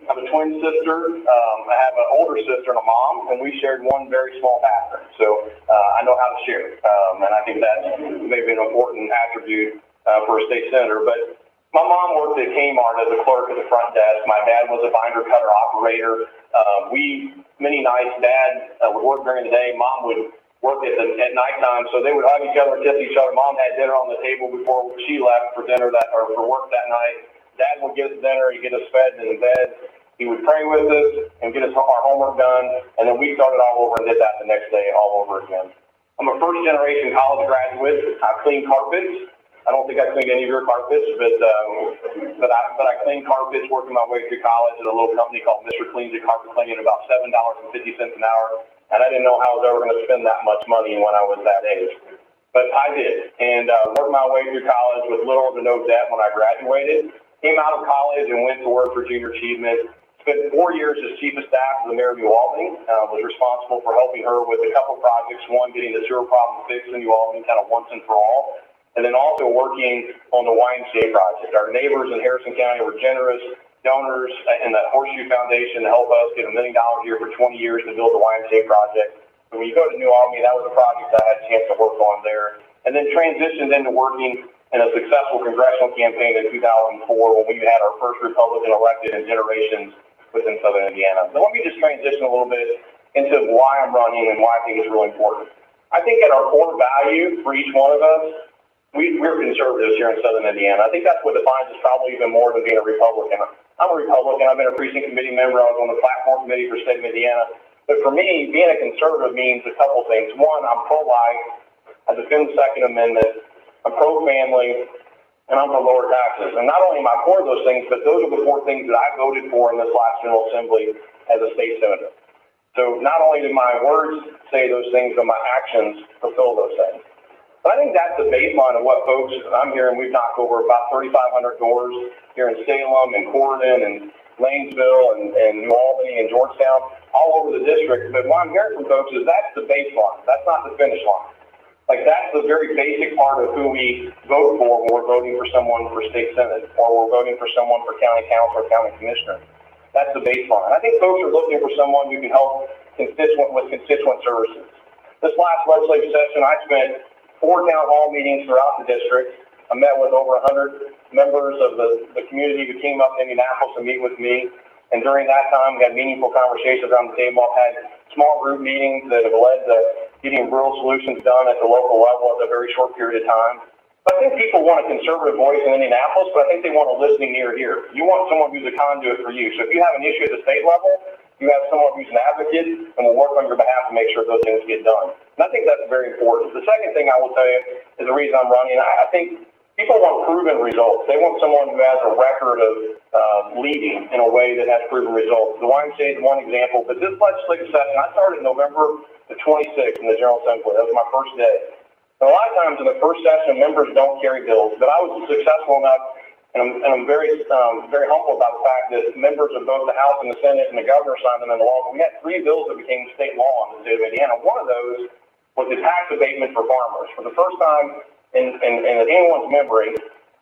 have a twin sister. I have an older sister and a mom, and we shared one very small bathroom. So I know how to share, and I think that's maybe an important attribute for a state senator. But my mom worked at Kmart as a clerk at the front desk. My dad was a binder cutter operator. Many nights, Dad would work during the day. Mom would work at nighttime, so they would hug each other and kiss each other. Mom had dinner on the table before she left for dinner for work that night. Dad would get us dinner, he'd get us fed in bed. He would pray with us and get us our homework done, and then we started all over and did that the next day all over again. I'm a first-generation college graduate. I clean carpets. I don't think I cleaned any of your carpets, but I cleaned carpets working my way through college at a little company called Mr. Cleans and Carpet Cleaning, about $7.50 an hour. And I didn't know how I was ever going to spend that much money when I was that age. But I did, and worked my way through college with little to no debt when I graduated. Came out of college and went to work for Junior Achievement. Spent 4 years as chief of staff of the mayor of New Albany. Was responsible for helping her with a couple projects. One, getting the sewer problem fixed in New Albany kind of once and for all. And then also working on the YMCA project. Our neighbors in Harrison County were generous donors in the Horseshoe Foundation to help us get $1 million a year for 20 years to build the YMCA project. And when you go to New Albany, that was a project I had a chance to work on there. And then transitioned into working in a successful congressional campaign in 2004 when we had our first Republican elected in generations within Southern Indiana. So let me just transition a little bit into why I'm running and why I think it's really important. I think at our core value for each one of us, we're conservatives here in Southern Indiana. I think that's what defines us probably even more than being a Republican. I'm a Republican. I've been a precinct committee member. I was on the platform committee for the state of Indiana. But for me, being a conservative means a couple things. One, I'm pro-life. I defend the Second Amendment. I'm pro-family. And I'm for lower taxes. And not only am I for those things, but those are the 4 things that I voted for in this last General Assembly as a state senator. So not only do my words say those things, but my actions fulfill those things. But I think that's the baseline of what folks, I'm hearing, we've knocked over about 3,500 doors here in Salem and Corydon and Lanesville and New Albany and Georgetown, all over the district. But what I'm hearing from folks is that's the baseline. That's not the finish line. Like, that's the very basic part of who we vote for when we're voting for someone for state senate or we're voting for someone for county council or county commissioner. That's the baseline. I think folks are looking for someone who can help with constituent services. This last legislative session, I spent 4 town hall meetings throughout the district. I met with over 100 members of the community who came up to Indianapolis to meet with me. And during that time, we had meaningful conversations around the table. I've had small group meetings that have led to getting rural solutions done at the local level at a very short period of time. But I think people want a conservative voice in Indianapolis, but I think they want a listening ear here. You want someone who's a conduit for you. So if you have an issue at the state level, you have someone who's an advocate and will work on your behalf to make sure those things get done. And I think that's very important. The second thing I will tell you is the reason I'm running. I think people want proven results. They want someone who has a record of leading in a way that has proven results. The YMCA is one example, but this legislative session, I started November the 26th in the General Assembly. That was my first day. And a lot of times in the first session, members don't carry bills, but I was successful enough, and I'm very humble about the fact that members of both the House and the Senate and the governor signed them into law. But we had 3 bills that became state law in the state of Indiana. One of those was the tax abatement for farmers. For the first time in anyone's memory,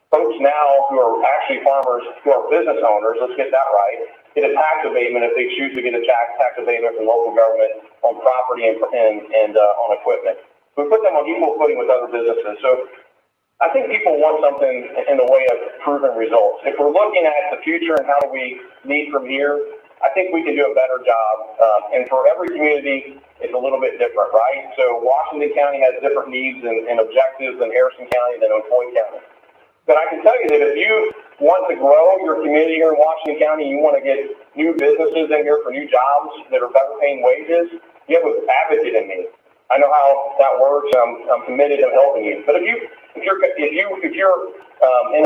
folks now who are actually farmers, who are business owners, let's get that right, get a tax abatement if they choose to get a tax abatement from local government on property and on equipment. We put them on equal footing with other businesses. So I think people want something in the way of proven results. If we're looking at the future and how do we lead from here, I think we can do a better job. And for every community, it's a little bit different, right? So Washington County has different needs and objectives than Harrison County, than Floyd County. But I can tell you that if you want to grow your community here in Washington County, you want to get new businesses in here for new jobs that are better paying wages, you have an advocate in me. I know how that works. I'm committed to helping you. But if you're in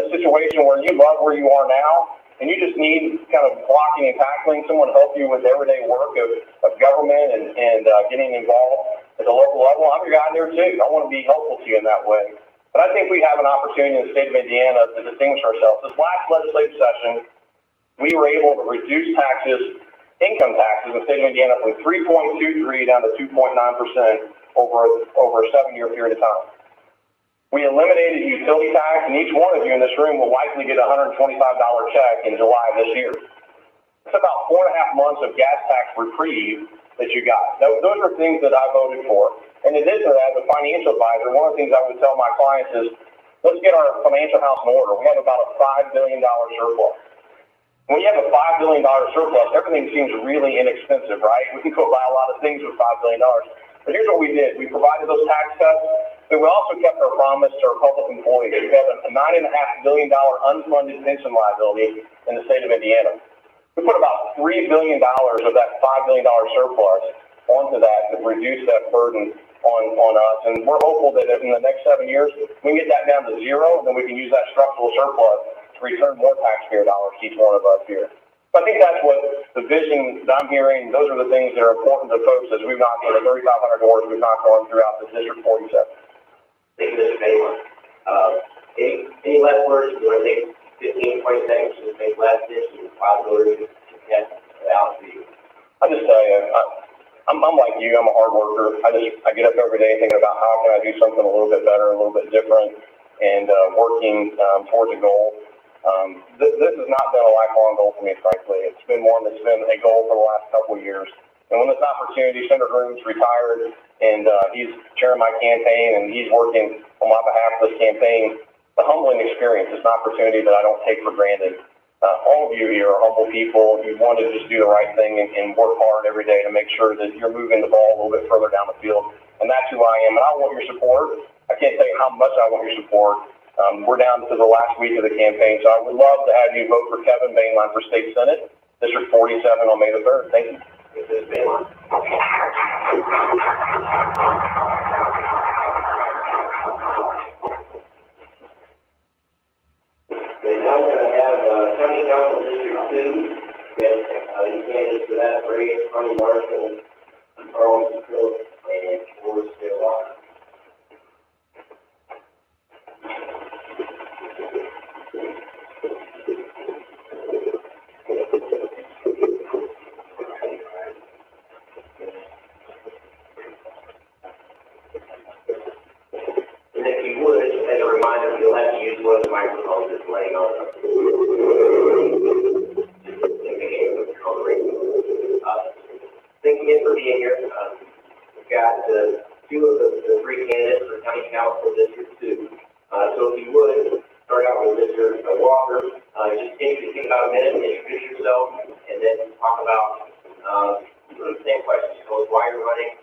a situation where you love where you are now and you just need kind of blocking and tackling, someone to help you with everyday work of government and getting involved at the local level, I'm your guy there too. I want to be helpful to you in that way. But I think we have an opportunity in the state of Indiana to distinguish ourselves. This last legislative session, we were able to reduce income taxes in the state of Indiana from 3.23 down to 2.9% over a 7-year period of time. We eliminated utility tax, and each one of you in this room will likely get a $125 check in July of this year. It's about 4.5 months of gas tax reprieve that you got. Those are things that I voted for. In addition to that, as a financial advisor, one of the things I would tell my clients is, let's get our financial house in order. We have about a $5 billion surplus. When you have a $5 billion surplus, everything seems really inexpensive, right? We can go buy a lot of things with $5 billion. But here's what we did. We provided those tax cuts, but we also kept our promise to our public employees. We have a $9.5 billion unfunded pension liability in the state of Indiana. We put about $3 billion of that $5 billion surplus onto that to reduce that burden on us. And we're hopeful that in the next 7 years, we can get that down to zero, and then we can use that structural surplus return more taxpayer dollars to each one of us here. So I think that's what the vision that I'm hearing. Those are the things that are important to folks as we've knocked on the 3,500 doors we've knocked on throughout the District 47. Thank you, Mr. Baylor. Any last words? You want to take 15, 20 seconds to make last ditch and possibility to get out to you? I just tell you, I'm like you. I'm a hard worker. I get up every day thinking about how can I do something a little bit better, a little bit different, and working towards a goal. This has not been a lifelong goal for me, frankly. It's been one that's been a goal for the last couple of years. And when this opportunity, Senator Groom's retired, and he's chairing my campaign, and he's working on my behalf of this campaign, it's a humbling experience. It's an opportunity that I don't take for granted. All of you here are humble people. You want to just do the right thing and work hard every day to make sure that you're moving the ball a little bit further down the field. And that's who I am. And I want your support. I can't tell you how much I want your support. We're down to the last week of the campaign, so I would love to have you vote for Kevin Bainline for State Senate, District 47 on May the 3rd. Thank you. Mrs. Bainline. Now we're going to have County Council District 2. You candidates for that race, Tanya Marshall, Carlton Phillips, and Forrest Walker. And if you would, as a reminder, you'll have to use one of the microphones that's laying on the Thank you again for being here. We've got two of the three candidates for County Council District 2. So if you would, start out with Mr. Walker. Just take about a minute, introduce yourself, and then talk about the same questions. Tell us why you're running,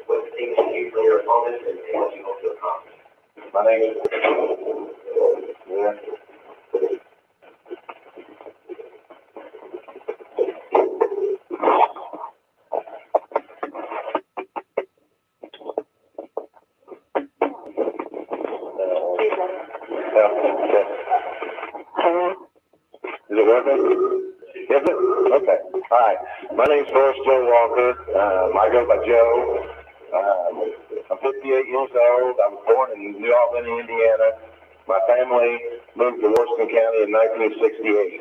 what distinguishes you from your opponents and what you hope to accomplish. My name is, yeah. Is it working? Is it? Okay. Hi. My name's Forrest Joe Walker. I go by Joe. I'm 58 years old. I was born in New Albany, Indiana. My family moved to Washington County in 1968.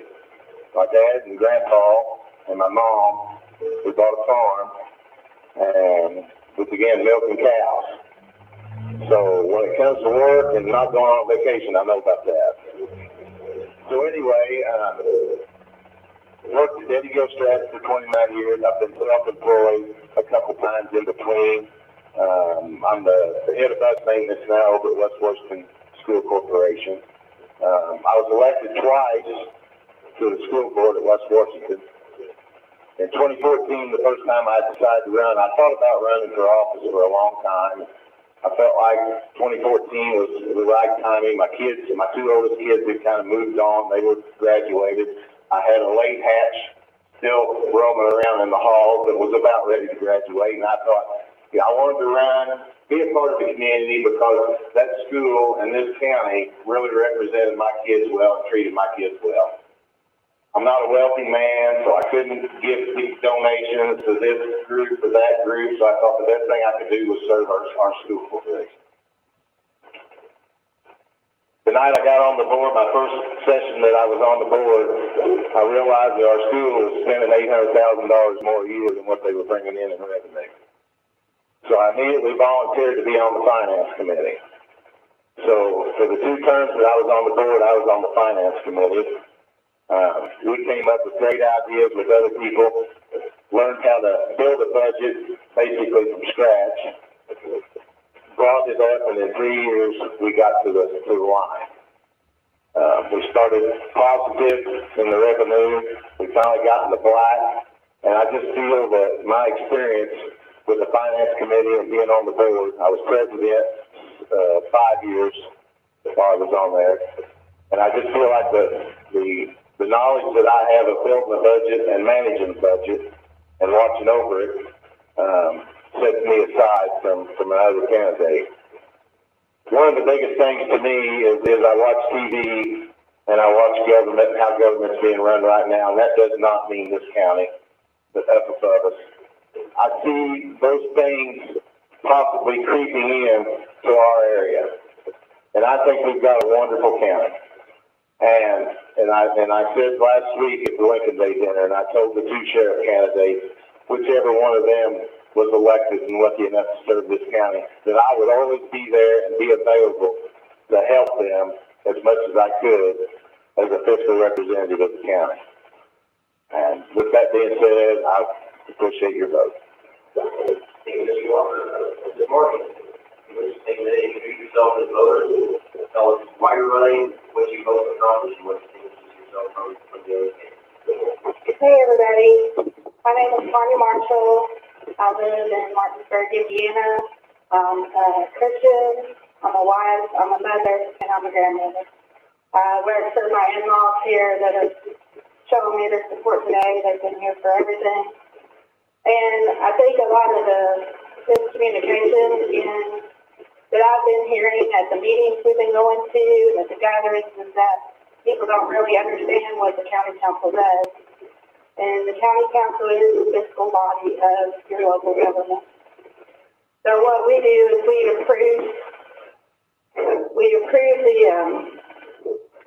My dad and grandpa and my mom, we bought a farm and we began milking cows. So when it comes to work and not going on vacation, I know about that. So anyway, worked at Eddie Ghost Stratton for 29 years. I've been self-employed a couple times in between. I'm the head of bus maintenance now over at West Washington School Corporation. I was elected twice to the school board at West Washington. In 2014, the first time I decided to run, I thought about running for office for a long time. I felt like 2014 was the right timing. My kids, my two oldest kids had kind of moved on. They were graduated. I had a late hatch still roaming around in the halls that was about ready to graduate. And I thought, yeah, I wanted to run, be a part of the community because that school and this county really represented my kids well and treated my kids well. I'm not a wealthy man, so I couldn't give big donations to this group or that group, so I thought the best thing I could do was serve our school corporation. The night I got on the board, my first session that I was on the board, I realized that our school was spending $800,000 more a year than what they were bringing in revenue. So I immediately volunteered to be on the finance committee. So for the two terms that I was on the board, I was on the finance committee. We came up with great ideas with other people, learned how to build a budget basically from scratch, brought it up, and in 3 years we got to the line. We started positive in the revenue. We finally got in the black, and I just feel that my experience with the finance committee and being on the board, I was president 5 years while I was on there, and I just feel like the knowledge that I have of building a budget and managing the budget and watching over it sets me aside from another candidate. One of the biggest things to me is I watch TV and I watch government and how government's being run right now, and that does not mean this county, but up above us. I see those things possibly creeping in to our area, and I think we've got a wonderful county. And I said last week at the Lincoln Day dinner, and I told the two sheriff candidates, whichever one of them was elected and lucky enough to serve this county, that I would always be there and be available to help them as much as I could as a fiscal representative of the county. And with that being said, I appreciate your vote. Thank you, Mr. Walker. This morning, you would just take a minute to introduce yourself as a voter. Tell us why you're running, what you hope to accomplish, and what distinguishes yourself from the other candidates. Hey everybody, my name is Tanya Marshall. I live in Martinsburg, Indiana. I'm a Christian, I'm a wife, I'm a mother, and I'm a grandmother. I work for my in-laws here that have shown me their support today. They've been here for everything. And I think a lot of the miscommunication that I've been hearing at the meetings we've been going to, at the gatherings, is that people don't really understand what the county council does. And the county council is the fiscal body of your local government. So what we do is we approve the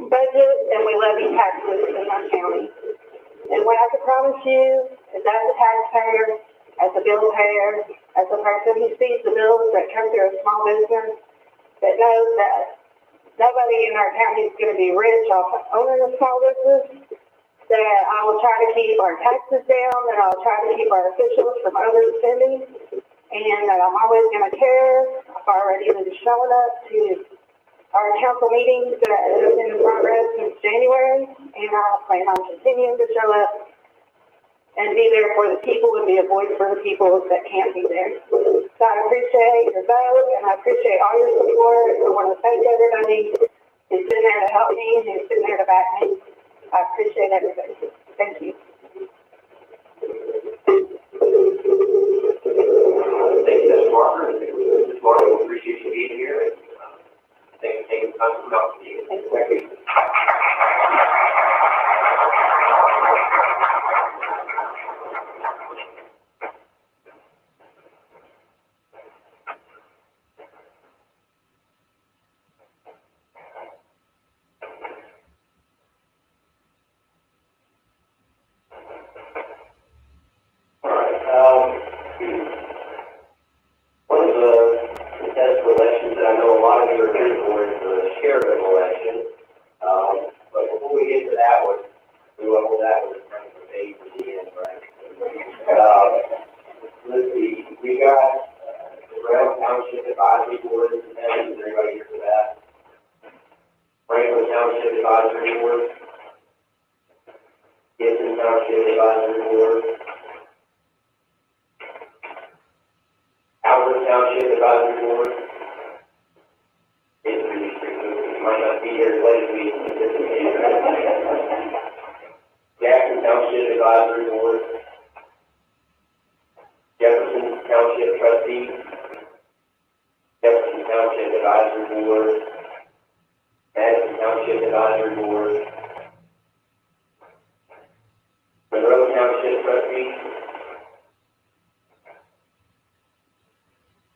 budget and we levy taxes in our county. And what I can promise you is as a taxpayer, as a bill payer, as a person who sees the bills that come through a small business, that knows that nobody in our county is going to be rich off owning a small business, that I will try to keep our taxes down, that I'll try to keep our officials from overspending, and that I'm always going to care. I've already been showing up to our council meetings that have been in progress since January, and I plan on continuing to show up and be there for the people and be a voice for the people that can't be there. So I appreciate your vote, and I appreciate all your support. I want to thank everybody who's been there to help me, who's been there to back me. I appreciate everybody. Thank you. Thank you, Ms. Walker. Ms. Walker, we appreciate you being here, and thank you for taking the time to come out to you. Thank you. One of the contested elections that I know a lot of you are here for is the sheriff election. But before we get to that one, we went with that one from the page at the end, right? Let's see, we got the Brown Township Advisory Board. Is everybody here for that? Franklin Township Advisory Board. Gibson Township Advisory Board. Allen Township Advisory Board. Might not be here as late as we anticipated. Jackson Township Advisory Board. Jefferson Township Trustee. Jefferson Township Advisory Board. Madison Township Advisory Board. Monroe Township Trustee.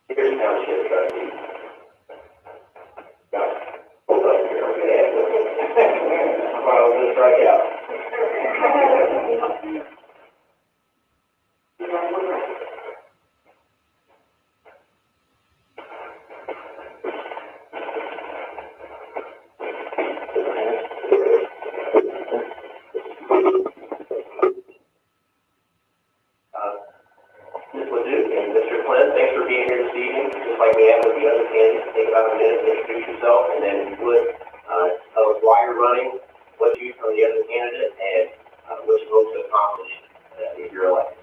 Pierce Township Trustee. Got it. Hold on here, okay. I thought I was gonna strike out. Ms. Leduc and Mr. Flynn, thanks for being here this evening. Just like we have with the other candidates, take about a minute to introduce yourself, and then if you would tell us why you're running, what you from the other candidate, and what you hope to accomplish if you're elected.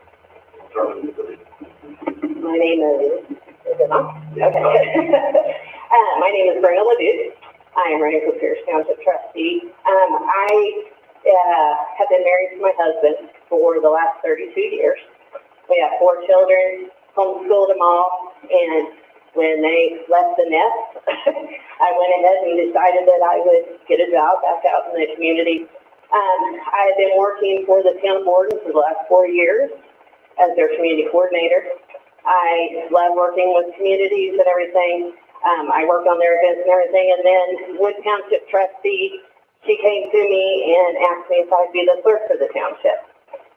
We'll start with Ms. Leduc. My name is it on? Okay. My name is Brent Miller. I am running for Pierce Township Trustee. I have been married to my husband for the last 32 years. We have 4 children, homeschooled them all, and when they left the nest, I went ahead and decided that I would get a job back out in the community. I have been working for the town board for the last 4 years as their community coordinator. I love working with communities and everything. I work on their events and everything, and then Wood Township Trustee, she came to me and asked me if I'd be the clerk for the township.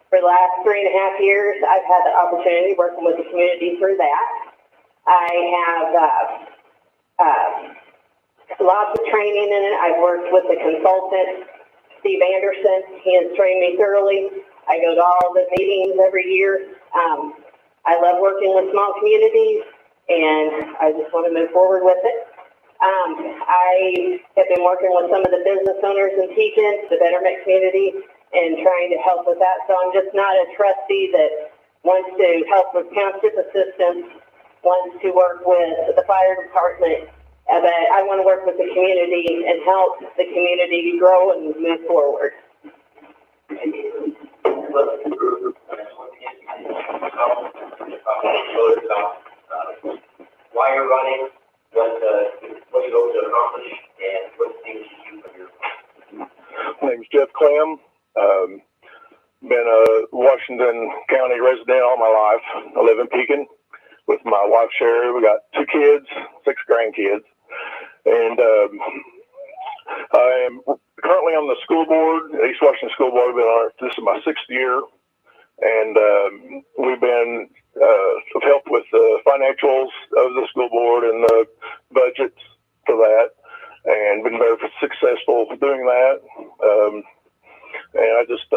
For the last 3.5 years, I've had the opportunity working with the community through that. I have lots of training in it. I've worked with the consultant, Steve Anderson. He has trained me thoroughly. I go to all the meetings every year. I love working with small communities, and I just want to move forward with it. I have been working with some of the business owners in Tegan, the Betterment community, and trying to help with that. So I'm just not a trustee that wants to help with township assistance, wants to work with the fire department, but I want to work with the community and help the community grow and move forward. Why you're running, what you hope to accomplish, and what things you do from your life. My name's Jeff Clem. Been a Washington County resident all my life. I live in Pekin with my wife Sherry. We got 2 kids, 6 grandkids, and I am currently on the school board, East Washington School Board. I've been on it. This is my 6th year, and we've been have helped with the financials of the school board and the budgets for that, and been very successful doing that. And I just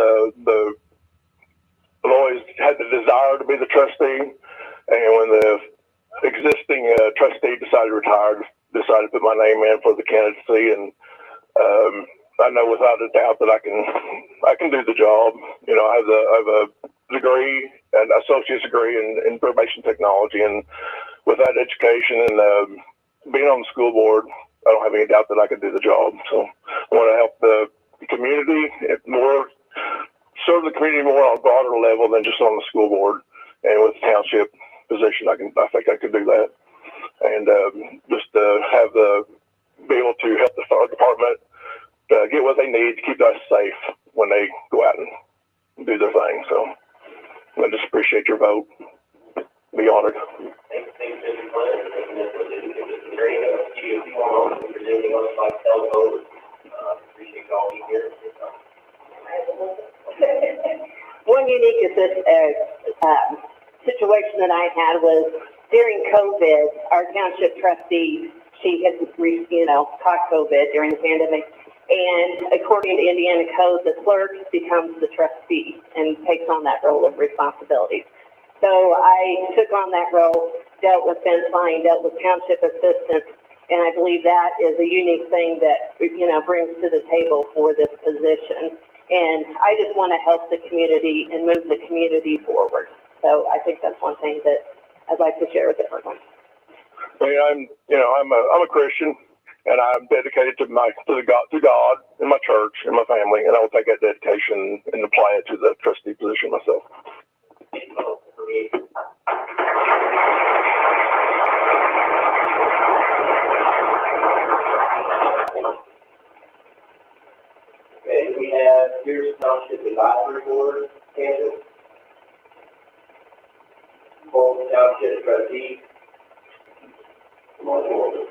I've always had the desire to be the trustee, and when the existing trustee decided to retire, decided to put my name in for the candidacy, and I know without a doubt that I can do the job. You know, I have a degree, an associate's degree in information technology, and with that education and being on the school board, I don't have any doubt that I could do the job. So I want to help the community more, serve the community more on a broader level than just on the school board. And with the township position, I think I could do that. And just be able to help the fire department get what they need to keep us safe when they go out and do their thing. So I just appreciate your vote. Be honored. Thanks, Mr. Clinton. Thank you, Mr. Luke. Mr. Green, if you want to present anyone else like tell voters, appreciate you all being here. One unique situation that I had was during COVID, our township trustee, she had, caught COVID during the pandemic. And according to Indiana code, the clerk becomes the trustee and takes on that role of responsibility. So I took on that role, dealt with fence line, dealt with township assistance, and I believe that is a unique thing that, brings to the table for this position. And I just want to help the community and move the community forward. So I think that's one thing that I'd like to share with everyone. I mean, I'm a Christian, and I'm dedicated to God and my church and my family, and I will take that dedication and apply it to the trustee position myself. Okay, we have Pierce Township Advisory Board candidate. Fulton Township Trustee. Come on forward.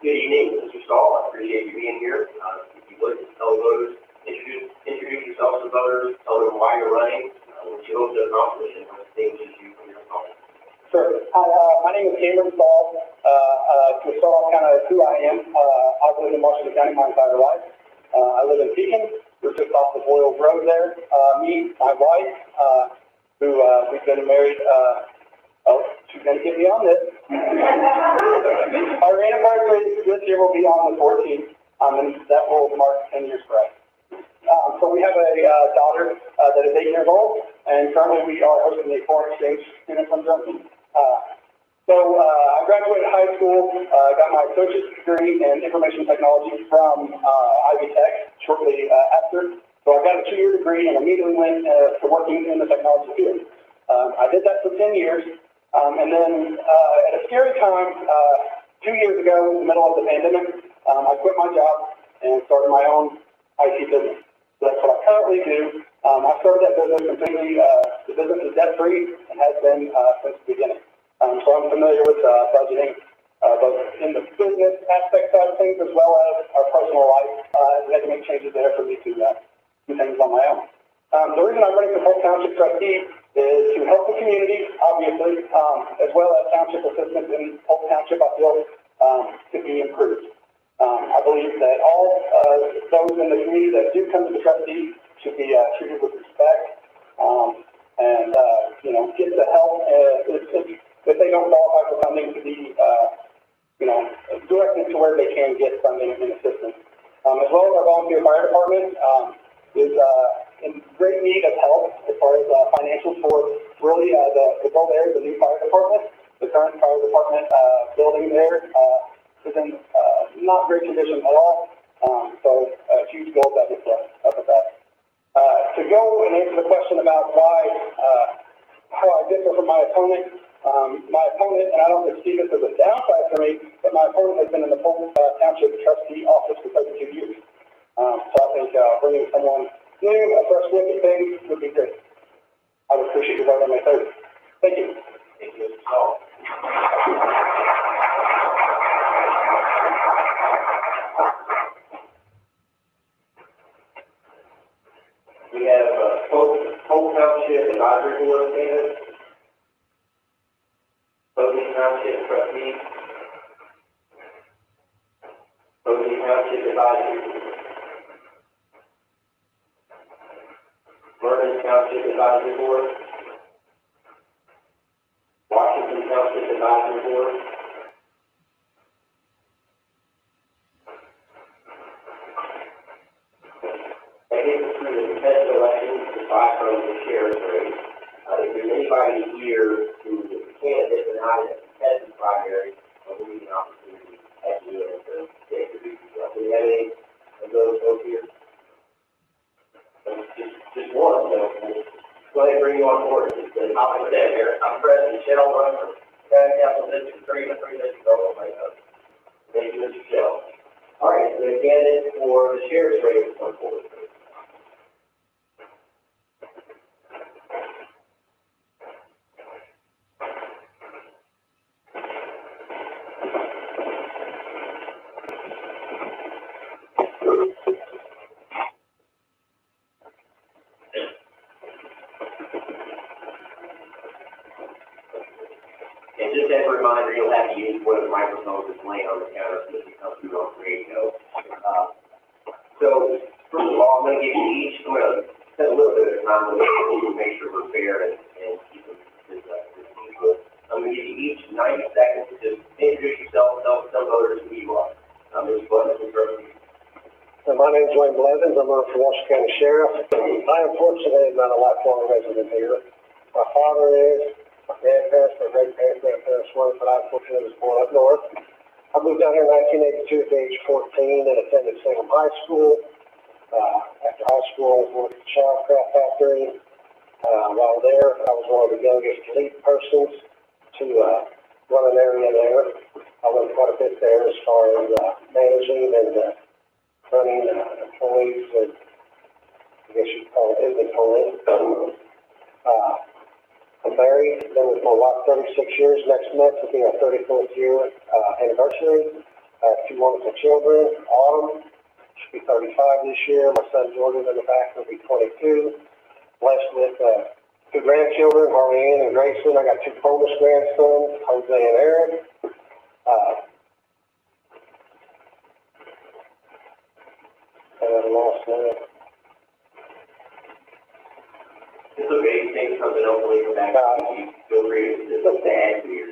Good evening, Mr. Stahl. I appreciate you being here. If you would, just tell voters, introduce yourself to voters, tell them why you're running, what you hope to accomplish, and what things you from your accomplishment. Sure. Hi, my name is Cameron Stahl. To start off kind of who I am, I've lived in Washington County my entire life. I live in Pekin. We're just off of Boyle Road there. Me, my wife, who we've been married, she's going to get me on this. Our anniversary this year will be on the 14th, and that will mark 10 years for us. So we have a daughter that is 8 years old, and currently we are hosting a foreign exchange student from Germany. I graduated high school, got my associate's degree in information technology from Ivy Tech shortly after. So I got a 2-year degree and immediately went to working in the technology field. I did that for 10 years. And then at a scary time, 2 years ago, in the middle of the pandemic, I quit my job and started my own IT business. So that's what I currently do. I started that business completely, the business is debt-free and has been since the beginning. So I'm familiar with budgeting, both in the business aspect side of things as well as our personal life. I had to make changes there for me to do things on my own. The reason I'm running for Fulton Township Trustee is to help the community, obviously, as well as township assistance in Fulton Township, I feel, to be improved. I believe that all those in the community that do come to the trustee should be treated with respect, and get the help if they don't qualify for funding to be, directed to where they can get funding and assistance. As well as our volunteer fire department is in great need of help as far as financials for really the goal there is the new fire department. The current fire department building there is in not great condition at all. So a huge goal that is up at that. To go and answer the question about why, how I differ from my opponent, and I don't see this as a downside for me, but my opponent has been in the Fulton Township Trustee office for 32 years. So I think bringing someone new, a fresh look at things would be great. I would appreciate your vote on my third. Thank you. Thank you, Mr. Stahl. We have Fulton Township Advisory Board candidate. Fulton Township Trustee. Fulton Township Advisory Board. Vernon Township Advisory Board. Washington Township Advisory Board. through the competitive elections aside from the sheriff's race. If there's anybody here who is a candidate but not in a competitive primary, we'll need an opportunity at the end to introduce yourself. Do we have any of those folks here? Just one, so go ahead and bring you on board. I'll put that here. I'm President Shell, run for County Council District 3 and 3 District Oklahoma. Thank you, Mr. Shell. All right, the candidate for the sheriff's race is on board. And just as a reminder, you'll have to use one of the microphones that's laying on the counter so that it comes through on the radio. So, first of all, I'm going to give you each, I'm going to spend a little bit of time with you to make sure we're fair and keep this equal. I'm going to give you each 90 seconds to just introduce yourself, tell voters who you are. Ms. Blevins, my name is Wayne Blevins. I'm running for Washington County Sheriff. I unfortunately am not a lifelong resident here. My father is. My grandparents, my great-grandparents were, but I unfortunately was born up north. I moved down here in 1982 at the age of 14 and attended Salem High School. After high school, I was working at the Child Craft Factory. While there, I was one of the youngest lead persons to run an area there. I learned quite a bit there as far as managing and running employees and I guess you'd call it inventory. I'm married, been with my wife 36 years. Next month will be our 34th year anniversary. I have two wonderful children. Autumn should be 35 this year. My son Jordan in the back will be 22. Blessed with two grandchildren, Harley Ann and Grayson. I got two Polish grandsons, Jose and Aaron. I lost that. it's okay, you think something else will come back. You feel free to just add to your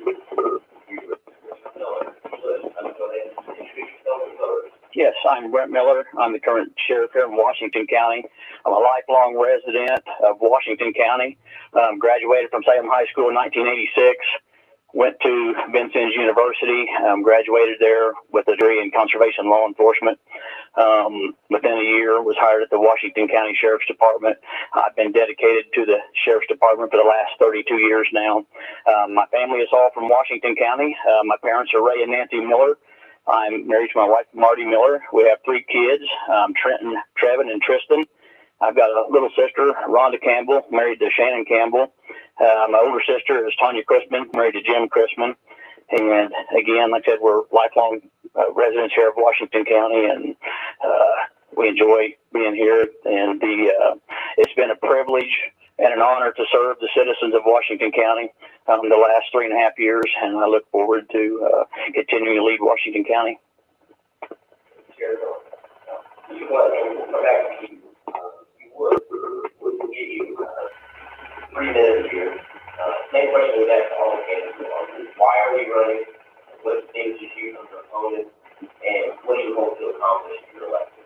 Yes, I'm Brent Miller. I'm the current sheriff here in Washington County. I'm a lifelong resident of Washington County. Graduated from Salem High School in 1986. Went to Vincennes University, graduated there with a degree in conservation law enforcement. Within a year, was hired at the Washington County Sheriff's Department. I've been dedicated to the Sheriff's Department for the last 32 years now. My family is all from Washington County. My parents are Ray and Nancy Miller. I'm married to my wife, Marty Miller. We have 3 kids, Trenton, Trevin, and Tristan. I've got a little sister, Rhonda Campbell, married to Shannon Campbell. My older sister is Tanya Christman, married to Jim Christman. And again, like I said, we're lifelong residents here of Washington County, and we enjoy being here. And it's been a privilege and an honor to serve the citizens of Washington County the last 3.5 years, and I look forward to continuing to lead Washington County. We'll give you 3 minutes here. Same question we asked all the candidates. Why are we running? What distinguishes you from your opponent? And what do you hope to accomplish if you're elected?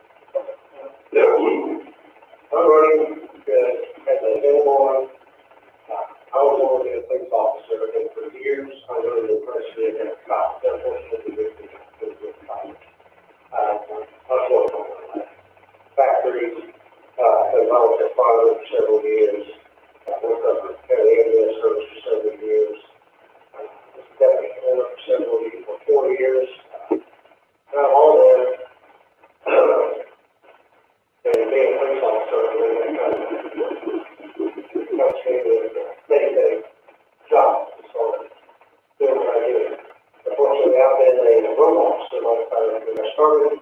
I'm running because as a young boy, I was always a police officer, and for years I really impressed me as a cop. Unfortunately, with college. I worked on factories, as I was a father for several years. I worked up for county ambulance service for several years. Deputy coroner for several years, for 4 years. All that, and being a police officer, really kind of day-to-day job. So, doing what I do. Unfortunately, I've been a road officer my entire career. I started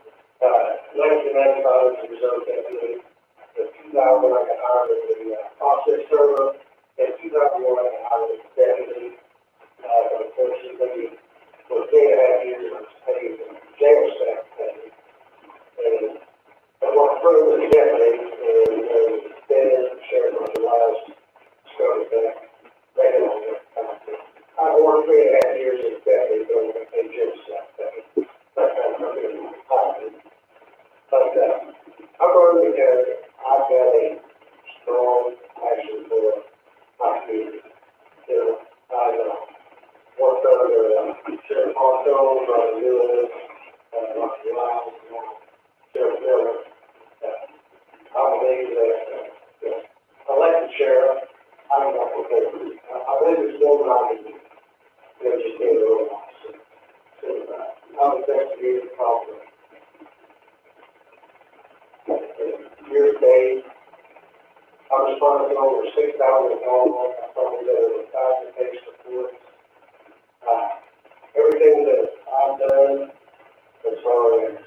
1995 as a reserve deputy. In 2000, I got hired as a process server. In 2001, I got hired as a deputy. Unfortunately, for 3.5 years, I was paid jail staff pay. And I worked through as a deputy, and then the sheriff was the last started back later on. I worked 3.5 years as a deputy, but I got paid jail staff pay. That's kind of something I'm hired. But I'm running because I've got a responded to over 6,000 calls. I probably did over 1,000 case reports. Everything that I've done as far as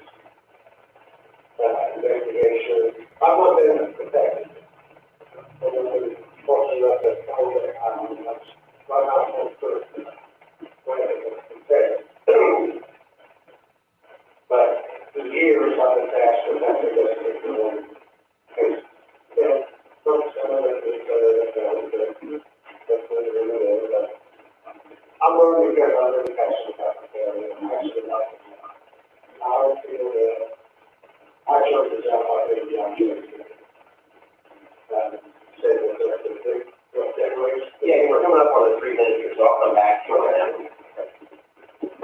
investigation, I've not been protected. I've not been fortunate enough to hold that time. That's right now, I'm protected. But for years, I've been tasked with that investigation one case. I'm learning because I'm really passionate about the family. I'm passionate about the family. I don't feel that I chose this out by the young kids. Yeah, we're coming up on the 3 minutes here, so I'll come back to you on that.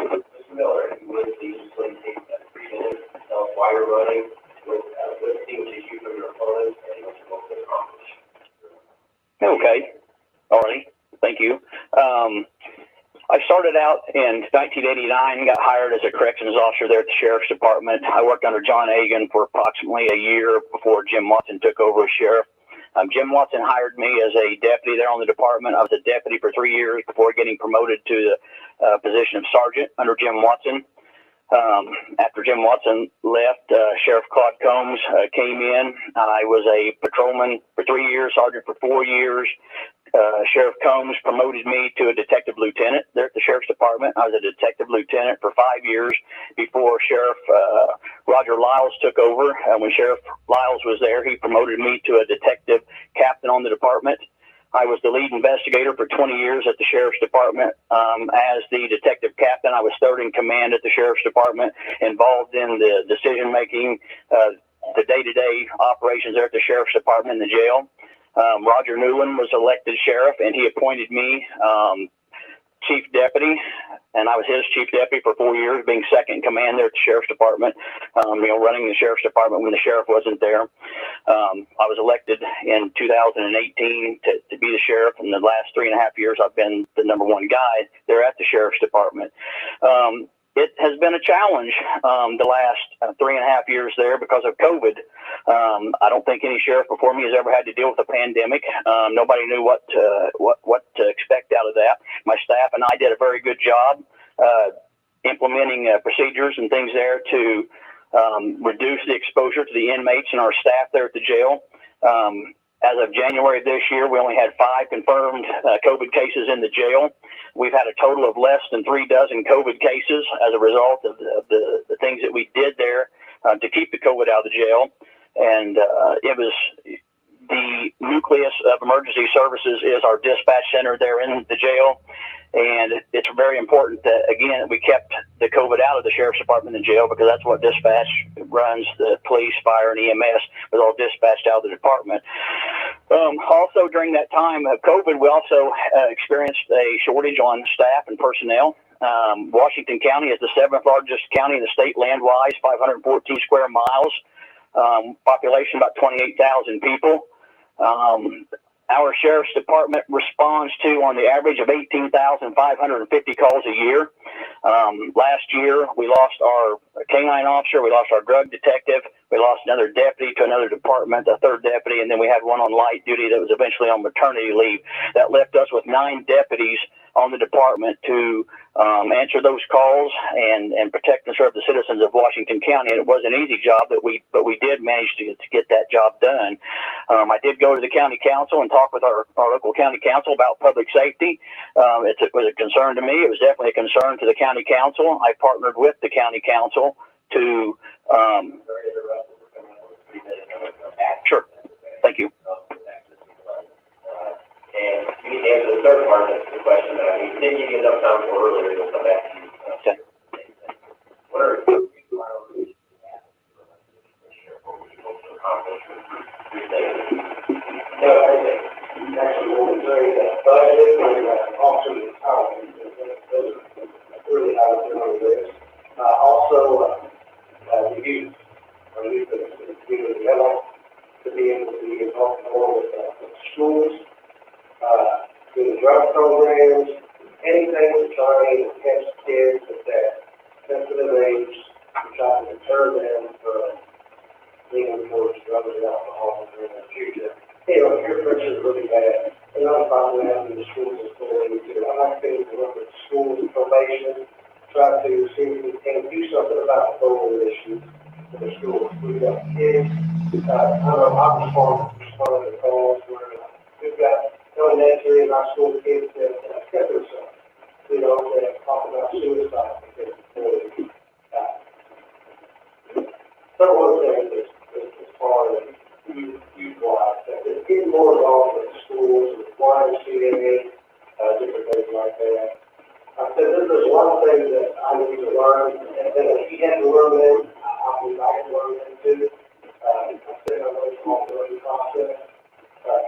Mr. Miller, if you would please take that 3 minutes, tell us why you're running, what distinguishes you from your opponents, and what you hope to accomplish. Okay. All right. Thank you. I started out in 1989, got hired as a corrections officer there at the Sheriff's Department. I worked under John Hagan for approximately a year before Jim Watson took over as sheriff. Jim Watson hired me as a deputy there on the department. I was a deputy for 3 years before getting promoted to the position of sergeant under Jim Watson. After Jim Watson left, Sheriff Claude Combs came in. I was a patrolman for 3 years, sergeant for 4 years. Sheriff Combs promoted me to a detective lieutenant there at the Sheriff's Department. I was a detective lieutenant for 5 years before Sheriff Roger Lyles took over. When Sheriff Lyles was there, he promoted me to a detective captain on the department. I was the lead investigator for 20 years at the Sheriff's Department. As the detective captain, I was third in command at the Sheriff's Department, involved in the decision-making, the day-to-day operations there at the Sheriff's Department in the jail. Roger Newland was elected sheriff, and he appointed me chief deputy, and I was his chief deputy for 4 years, being second in command there at the Sheriff's Department, running the Sheriff's Department when the sheriff wasn't there. I was elected in 2018 to be the sheriff, and the last 3.5 years I've been the #1 guy there at the Sheriff's Department. It has been a challenge the last 3.5 years there because of COVID. I don't think any sheriff before me has ever had to deal with a pandemic. Nobody knew what to expect out of that. My staff and I did a very good job implementing procedures and things there to reduce the exposure to the inmates and our staff there at the jail. As of January of this year, we only had 5 confirmed COVID cases in the jail. We've had a total of less than 3 dozen COVID cases as a result of the things that we did there to keep the COVID out of the jail. And it was the nucleus of emergency services is our dispatch center there in the jail. And it's very important that, again, we kept the COVID out of the Sheriff's Department and jail, because that's what dispatch runs. The police, fire, and EMS was all dispatched out of the department. Also, during that time of COVID, we also experienced a shortage on staff and personnel. Washington County is the 7th largest county in the state land-wise, 514 square miles. Population about 28,000 people. Our Sheriff's Department responds to, on the average, of 18,550 calls a year. Last year, we lost our canine officer, we lost our drug detective, we lost another deputy to another department, a third deputy, and then we had one on light duty that was eventually on maternity leave. That left us with 9 deputies on the department to answer those calls and protect and serve the citizens of Washington County. And it was an easy job, but we did manage to get that job done. I did go to the county council and talk with our local county council about public safety. It was a concern to me. It was definitely a concern to the county council. I partnered with the county council to sure. Thank you. And you need to answer the third part of the question that I didn't give you enough time for earlier. We'll come back to you. Okay. What are your priorities? Actually, what we say that budget and also the time, those are really how we're doing this. Also, we use our youth community health to be able to be involved more with schools, doing drug programs, anything to try and catch kids at that sensitive age, to try to deter them from leaning towards drugs and alcohol in the future. You know, if you're I'm responding to calls where we've got elementary and our school kids that cut themselves, that talk about suicide. Several things as far as utilize that. It's getting more involved with schools, with YMCA, different things like that. I said there's a lot of things that I need to learn, and then if he had to learn them, I would like to learn them too. I said I'm going to come through the process, but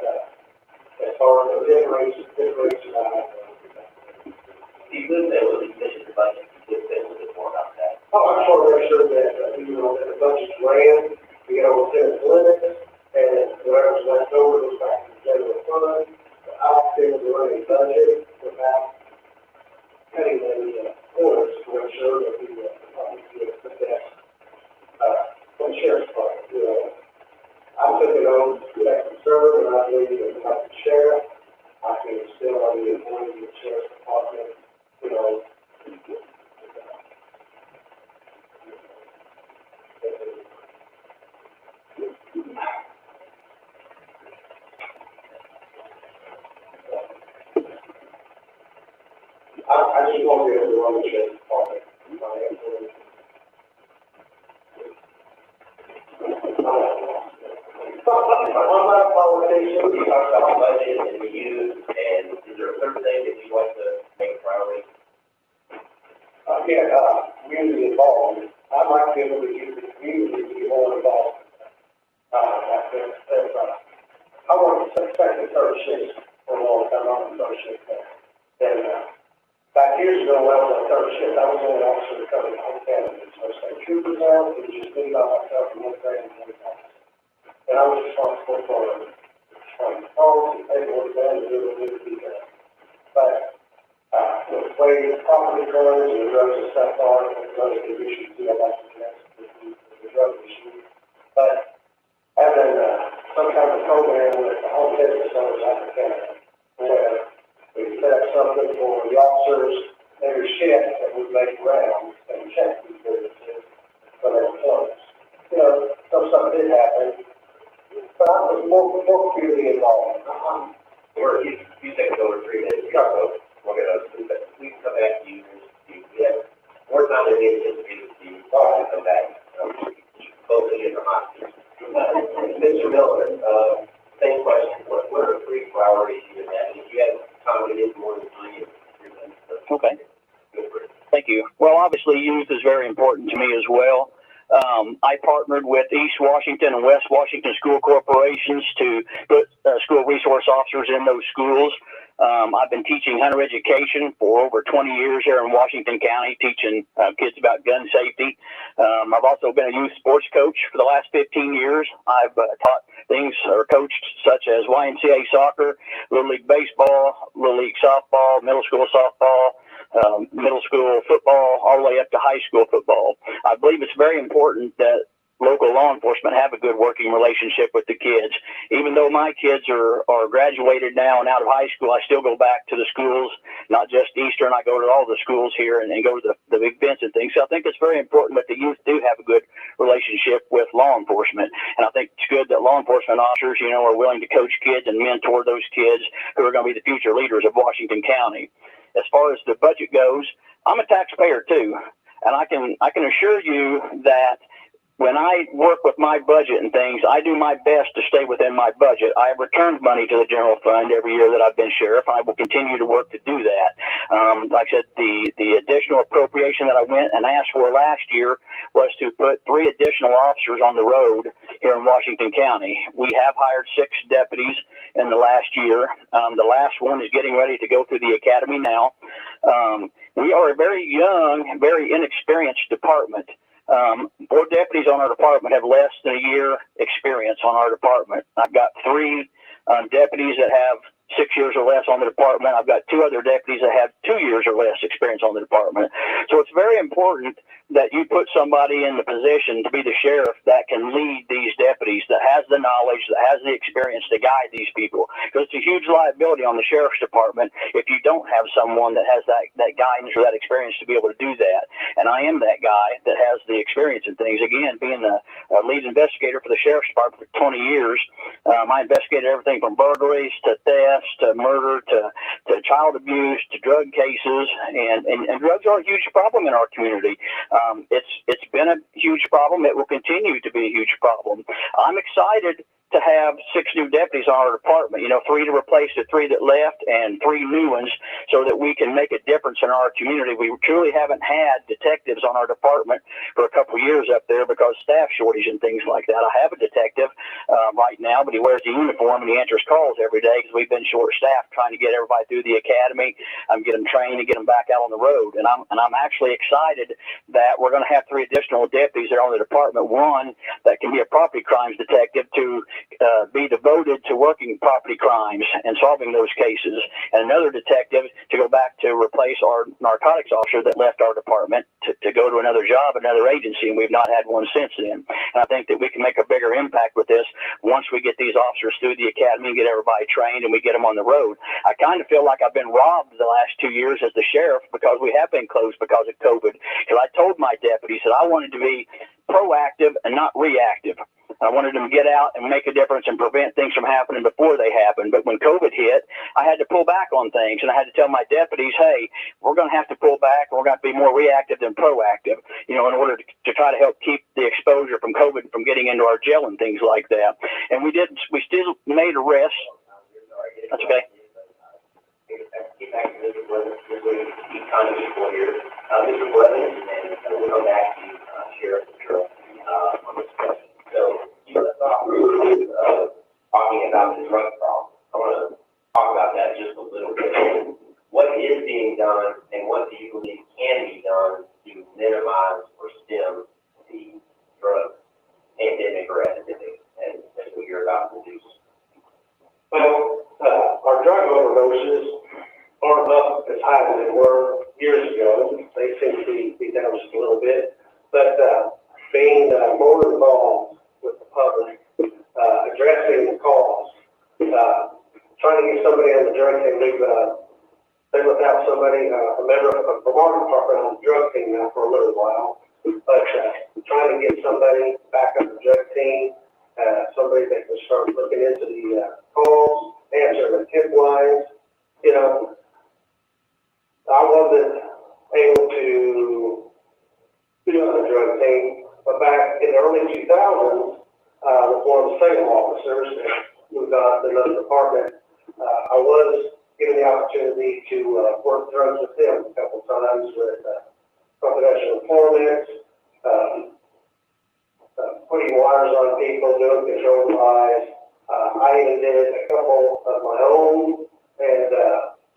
as far as the difference, You could say with the mission of the budget, you could say a little bit more about that. oh, I just want to make sure that, that the budget's ran, we get over the limits, and whatever's left over goes back to the general fund. I don't think we're running a budget without cutting any corners to make sure that we get the best from the sheriff's department. I'm taking on that concern, and I believe that like the sheriff, I can still on the employees of the sheriff's department, I just want to be able to run the sheriff's department. On my qualifications, you talked about budget and the use, and is there a certain thing that you'd like to make a priority? Community involvement. I'd like to be able to get the community to be more involved. I worked second, third shift for a long time. I'm on third shift there. And back years ago, when I was on third shift, I was the only officer to cover the whole family. So state troopers out, it was just me by myself and one grade and one officer. And I was responsible for the calls and paperwork done and doing what needed to be done. But with the way the property drugs and the drugs and stuff are, and the other issues, I'd like to address the drug issue. But having some kind of program with the home care facilities out in Canada, where we set up something for the officers every shift that would make rounds and check these businesses for their employees. Some stuff did happen, but I was more community involved. Or you take it over 3 minutes, so we're going to, we can come back to you, yeah, more time than we anticipated you, come back, both of you are hostage. Mr. Miller, same question, what are the 3 priorities you have? If you have time to get more than 3 minutes. Okay. Thank you. Well, obviously, youth is very important to me as well. I partnered with East Washington and West Washington school corporations to put school resource officers in those schools. I've been teaching hunter education for over 20 years here in Washington County, teaching kids about gun safety. I've also been a youth sports coach for the last 15 years. I've taught things or coached such as YMCA soccer, Little League baseball, Little League softball, middle school softball, middle school football, all the way up to high school football. I believe it's very important that local law enforcement have a good working relationship with the kids. Even though my kids are graduated now and out of high school, I still go back to the schools, not just Eastern. I go to all the schools here and go to the events and things. So I think it's very important that the youth do have a good relationship with law enforcement. And I think it's good that law enforcement officers, are willing to coach kids and mentor those kids who are going to be the future leaders of Washington County. As far as the budget goes, I'm a taxpayer too. And I can assure you that when I work with my budget and things, I do my best to stay within my budget. I have returned money to the general fund every year that I've been sheriff. I will continue to work to do that. Like I said, the additional appropriation that I went and asked for last year was to put 3 additional officers on the road here in Washington County. We have hired 6 deputies in the last year. The last one is getting ready to go through the academy now. We are a very young, very inexperienced department. 4 deputies on our department have less than a year experience on our department. I've got 3 deputies that have 6 years or less on the department. I've got 2 other deputies that have 2 years or less experience on the department. So it's very important that you put somebody in the position to be the sheriff that can lead these deputies, that has the knowledge, that has the experience to guide these people. Because it's a huge liability on the sheriff's department if you don't have someone that has that guidance or that experience to be able to do that. And I am that guy that has the experience in things. Again, being the lead investigator for the sheriff's department for 20 years, I investigated everything from burglaries to thefts to murder to child abuse to drug cases. And drugs are a huge problem in our community. It's been a huge problem. It will continue to be a huge problem. I'm excited to have 6 new deputies on our department, 3 to replace the 3 that left and 3 new ones so that we can make a difference in our community. We truly haven't had detectives on our department for a couple of years up there because staff shortage and things like that. I have a detective right now, but he wears the uniform and he answers calls every day because we've been short-staffed trying to get everybody through the academy, get them trained and get them back out on the road. And I'm actually excited that we're going to have 3 additional deputies there on the department. One that can be a property crimes detective to be devoted to working property crimes and solving those cases, and another detective to go back to replace our narcotics officer that left our department to go to another job, another agency, and we've not had one since then. And I think that we can make a bigger impact with this once we get these officers through the academy and get everybody trained and we get them on the road. I kind of feel like I've been robbed the last 2 years as the sheriff because we have been closed because of COVID. Because I told my deputies that I wanted to be proactive and not reactive. I wanted them to get out and make a difference and prevent things from happening before they happen. But when COVID hit, I had to pull back on things, and I had to tell my deputies, hey, we're going to have to pull back. We're going to be more reactive than proactive, in order to try to help keep the exposure from COVID from getting into our jail and things like that. And we still made arrests. That's okay. Get back to Mr. Blevins, he's kind of people here. Mr. Blevins, and we'll go back to Sheriff Turks on this question. So, you left off talking about the drug problem. I want to talk about that just a little bit. What is being done, and what do you believe can be done to minimize or stem the drug pandemic or epidemic, and that's what you're about to do? Well, our drug overdoses aren't up as high as they were years ago. They seem to be down just a little bit. But being more involved with the public, addressing the cause, trying to get somebody on the drug team. We've been without somebody, a member of our department on the drug team now for a little while. But trying to get somebody back on the drug team, somebody that can start looking into the calls, answering the tip lines. I wasn't able to be on the drug team, but back in the early 2000s, with one of the Salem officers that moved on to another department, I was given the opportunity to work drugs with him a couple times with confidential informants, putting wires on people, doing controlled buys. I even did a couple of my own and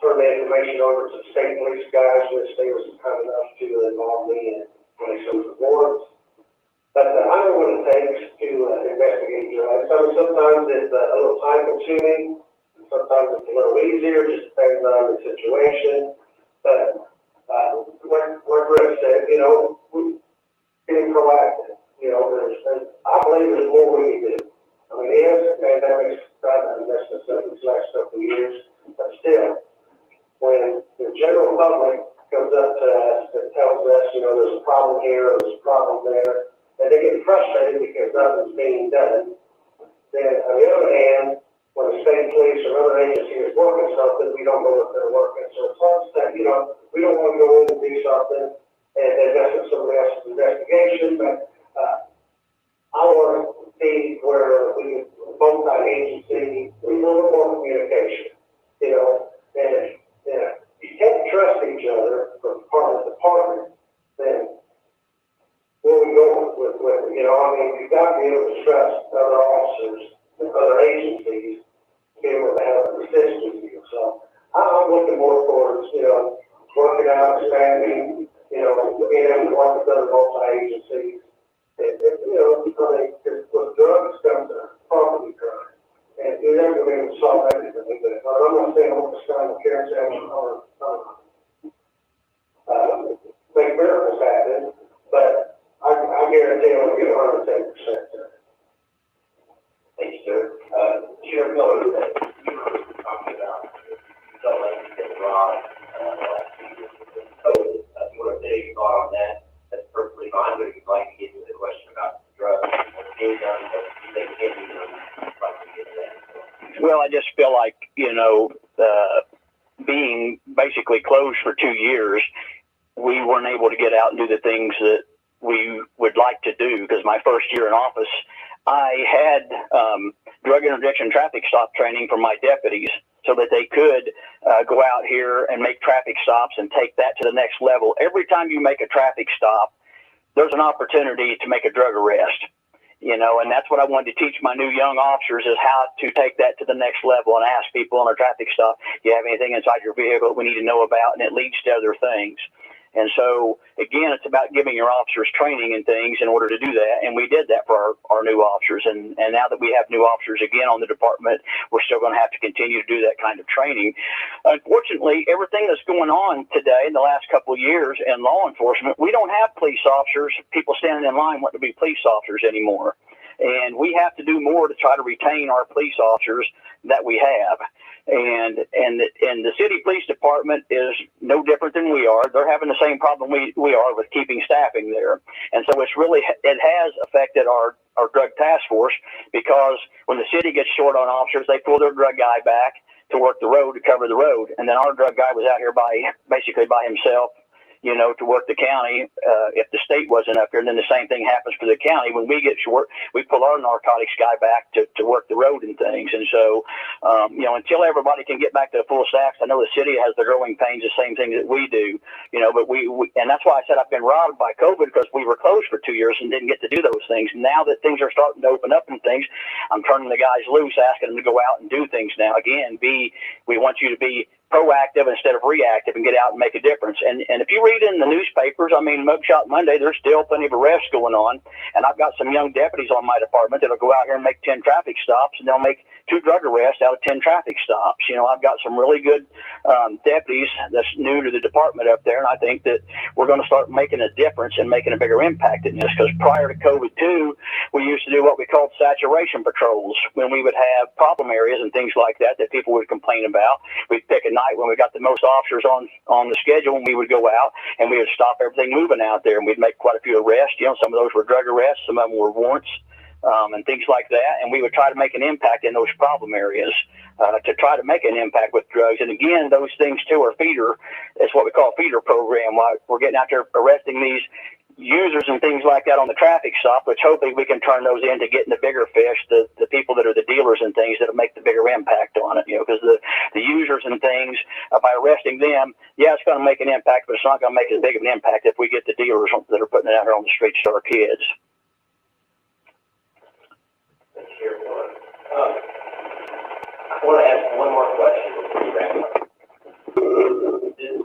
turned the information over to the state police guys, which they were kind enough to involve me in when they showed the boards. But I know what it takes to investigate drugs. I mean, sometimes it's a little time consuming, sometimes it's a little easier, just depends on the situation. But like Brett said, being proactive. I believe there's more we can do. I mean, yes, the pandemic's gotten messed us up these last couple of years, but still, when the general public comes up to us and tells us, there's a problem here, there's a problem there, and they get frustrated because nothing's being done, then on the other hand, when the state police or other agency is working something, we don't know if they're working. So it's hard to say, we don't want to go in and do something and mess up somebody else's investigation, but I want to see where we both our agency, we want more communication, and if you can't trust each other from department to department, then where we go with it? You've got to be able to trust other officers and other agencies to be able to have a assist with you. So I'm looking more towards, working out, expanding, being able to work with other multi-agencies. With drugs comes a property crime. And you're never going to be able to solve everything. But I'm not saying I'm going to start with Karen's action or make miracles happen. but I guarantee I'll get 110% there. Thank you, sir. Sheriff Miller, you were talking about, you felt like you did wrong, last year with COVID. If you want to say your thought on that, that's perfectly fine, but if you'd like to get to the question about drugs, what's being done, what you think can be done, I'd like to get to that. Well, I just feel like, being basically closed for 2 years, we weren't able to get out and do the things that we would like to do, because my first year in office, I had drug interdiction traffic stop training for my deputies so that they could go out here and make traffic stops and take that to the next level. Every time you make a traffic stop, there's an opportunity to make a drug arrest. And that's what I wanted to teach my new young officers, is how to take that to the next level and ask people on a traffic stop, do you have anything inside your vehicle that we need to know about? And it leads to other things. And so, again, it's about giving your officers training and things in order to do that. And we did that for our new officers. And now that we have new officers again on the department, we're still going to have to continue to do that kind of training. Unfortunately, everything that's going on today in the last couple of years in law enforcement, we don't have police officers, people standing in line wanting to be police officers anymore. And we have to do more to try to retain our police officers that we have. And the city police department is no different than we are. They're having the same problem we are with keeping staffing there. And so it has affected our drug task force, because when the city gets short on officers, they pull their drug guy back to work the road, to cover the road. And then our drug guy was out here basically by himself, to work the county, if the state wasn't up here. And then the same thing happens for the county. When we get short, we pull our narcotics guy back to work the road and things. And so, until everybody can get back to full staffs, I know the city has the growing pains, the same thing that we do, but we and that's why I said I've been robbed by COVID, because we were closed for 2 years and didn't get to do those things. Now that things are starting to open up and things, I'm turning the guys loose, asking them to go out and do things now. Again, we want you to be proactive instead of reactive and get out and make a difference. And if you read in the newspapers, Mugshot Monday, there's still plenty of arrests going on. And I've got some young deputies on my department that'll go out here and make 10 traffic stops, and they'll make 2 drug arrests out of 10 traffic stops. I've got some really good deputies that's new to the department up there, and I think that we're going to start making a difference and making a bigger impact in this, because prior to COVID too, we used to do what we called saturation patrols, when we would have problem areas and things like that people would complain about. We'd pick a night when we got the most officers on the schedule, and we would go out and we would stop everything moving out there, and we'd make quite a few arrests. Some of those were drug arrests, some of them were warrants, and things like that. And we would try to make an impact in those problem areas, to try to make an impact with drugs. And again, those things too are feeder. It's what we call a feeder program. We're getting out there arresting these users and things like that on the traffic stop, which hopefully we can turn those into getting the bigger fish, the people that are the dealers and things that'll make the bigger impact on it, because the users and things, by arresting them, it's going to make an impact, but it's not going to make as big of an impact if we get the dealers that are putting it out here on the streets to our kids. I want to ask one more question before we wrap up. This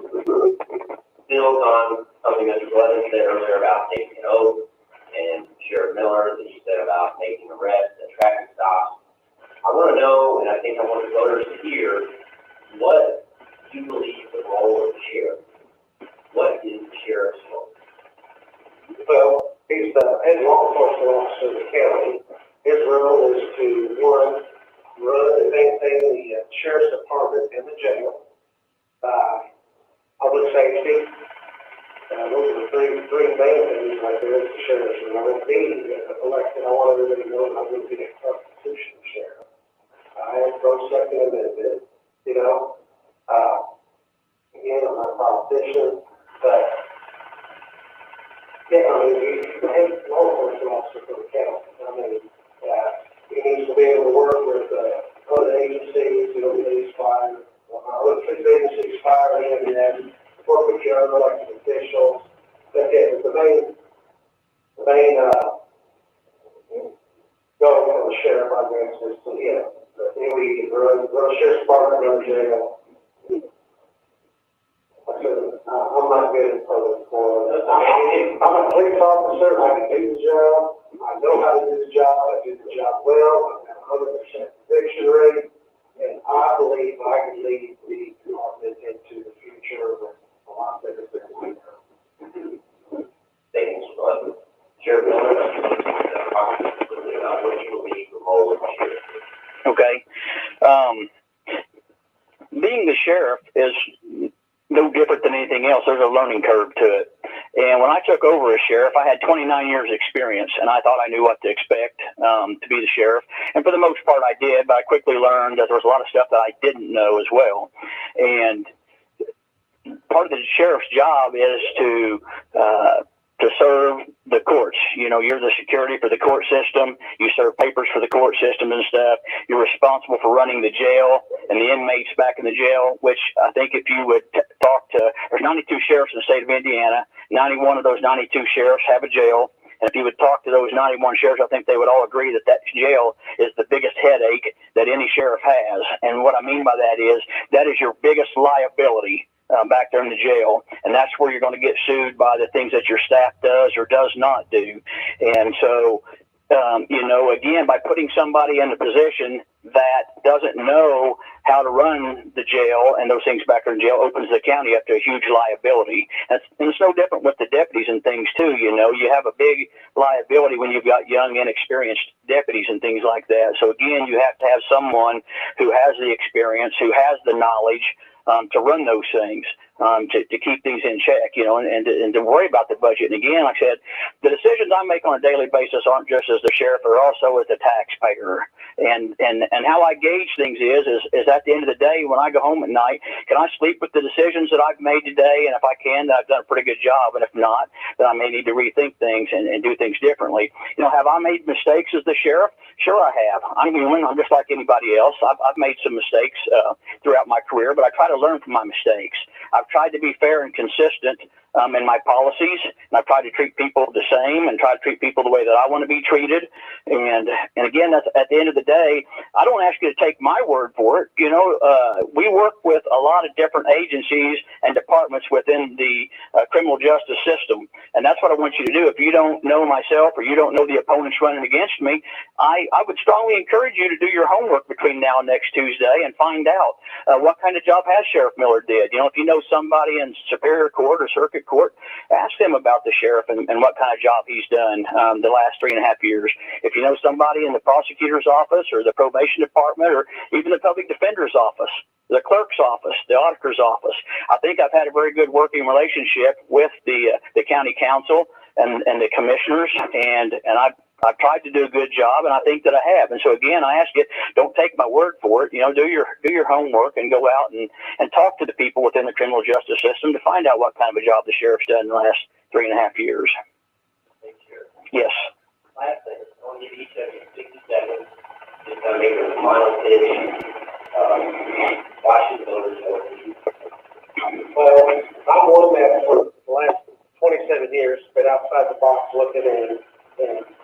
builds on something Mr. Blevins said earlier about taking an oath, and Sheriff Miller that you said about making arrests and traffic stops. I want to know, and I think I want the voters to hear, what you believe the role of the sheriff. What is the sheriff's role? Well, he's the head law enforcement officer of the county. His role is to, run and maintain the sheriff's department and the jail, public safety. Those are the three main things right there as the sheriff's role. Being elected, I want everybody to know I'm going to be a constitutional sheriff. I am pro-second amendment, again, I'm not a politician, but he's the head law enforcement officer for the county. He needs to be able to work with other agencies, police, fire, other agencies, fire, and work with your other elected officials. But the main goal of the sheriff, I guess, is to we run the sheriff's department, run the jail. I'm not good at public forum. I'm a police officer. I can do the job. I know how to do the job. I do the job well. I have 100% conviction rate, and I believe I can lead the department into the future with a lot better things. Thanks, today. Being the sheriff is no different than anything else. There's a learning curve to it. And when I took over as sheriff, I had 29 years experience, and I thought I knew what to expect to be the sheriff. And for the most part, I did, but I quickly learned that there was a lot of stuff that I didn't know as well. And part of the sheriff's job is to serve the courts. You know, you're the security for the court system. You serve papers for the court system and stuff. You're responsible for running the jail and the inmates back in the jail, which I think if you would talk to, there's 92 sheriffs in the state of Indiana. 91 of those 92 sheriffs have a jail. And if you would talk to those 91 sheriffs, I think they would all agree that that jail is the biggest headache that any sheriff has. And what I mean by that is your biggest liability back there in the jail, and that's where you're going to get sued by the things that your staff does or does not do. And so, you know, again, by putting somebody in a position that doesn't know how to run the jail and those things back there in jail opens the county up to a huge liability. And it's no different with the deputies and things too. You know, you have a big liability when you've got young, inexperienced deputies and things like that. So again, you have to have someone who has the experience, who has the knowledge, to run those things, to keep things in check, you know, and to worry about the budget. And again, like I said, the decisions I make on a daily basis aren't just as the sheriff, but also as the taxpayer. And how I gauge things is at the end of the day, when I go home at night, can I sleep with the decisions that I've made today? And if I can, then I've done a pretty good job. And if not, then I may need to rethink things and do things differently. You know, have I made mistakes as the sheriff? Sure I have. I'm human. I'm just like anybody else. I've made some mistakes throughout my career, but I try to learn from my mistakes. I've tried to be fair and consistent in my policies, and I've tried to treat people the same and try to treat people the way that I want to be treated. And again, that's at the end of the day, I don't ask you to take my word for it. You know, we work with a lot of different agencies and departments within the criminal justice system, and that's what I want you to do. If you don't know myself or you don't know the opponents running against me, I would strongly encourage you to do your homework between now and next Tuesday and find out what kind of job has Sheriff Miller did. You know, if you know somebody in Superior Court or Circuit Court, ask them about the sheriff and what kind of job he's done the last 3.5 years. If you know somebody in the prosecutor's office or the probation department or even the public defender's office, the clerk's office, the auditor's office, I think I've had a very good working relationship with the county council and the commissioners, and I've tried to do a good job, and I think that I have. And so again, I ask you, don't take my word for it. You know, do your homework and go out and talk to the people within the criminal justice system to find out what kind of a job the sheriff's done in the last 3.5 years. Thank you. Yes. Last thing, I'll give each of you 60 seconds just to make a final pitch. Washington voters for you. Well, I'm one that for the last 27 years been outside the box looking and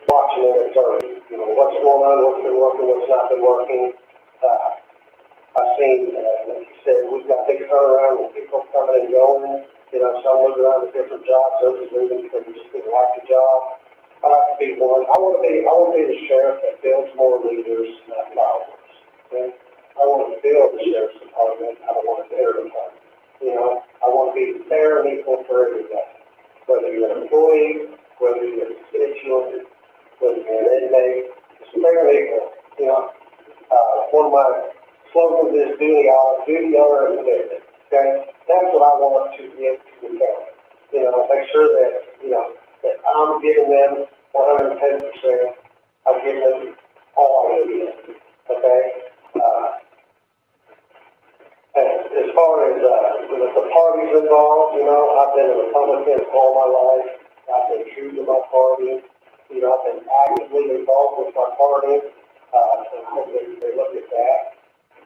watching and observing, you know, what's going on, what's been working, what's not been working. I've seen, like you said, we've got big turnaround with people coming and going, you know, some moving around to different jobs, others moving because they just didn't like the job. I like to be one. I want to be the sheriff that builds more leaders, not followers. Okay? I want to build the sheriff's department. I don't want to tear the department. You know, I want to be fair and equal for everybody. Whether you're an employee, whether you're a constituent, whether you're an inmate, it's fair and equal. You know, one of my slogans is duty, honor, and commitment. Okay? That's what I want to give to the county. You know, make sure that, you know, that I'm giving them 110%. I'm giving them all I need. Okay? As far as with the parties involved, you know, I've been a Republican all my life. I've been true to my party. You know, I've been actively involved with my party. And I hope they look at that.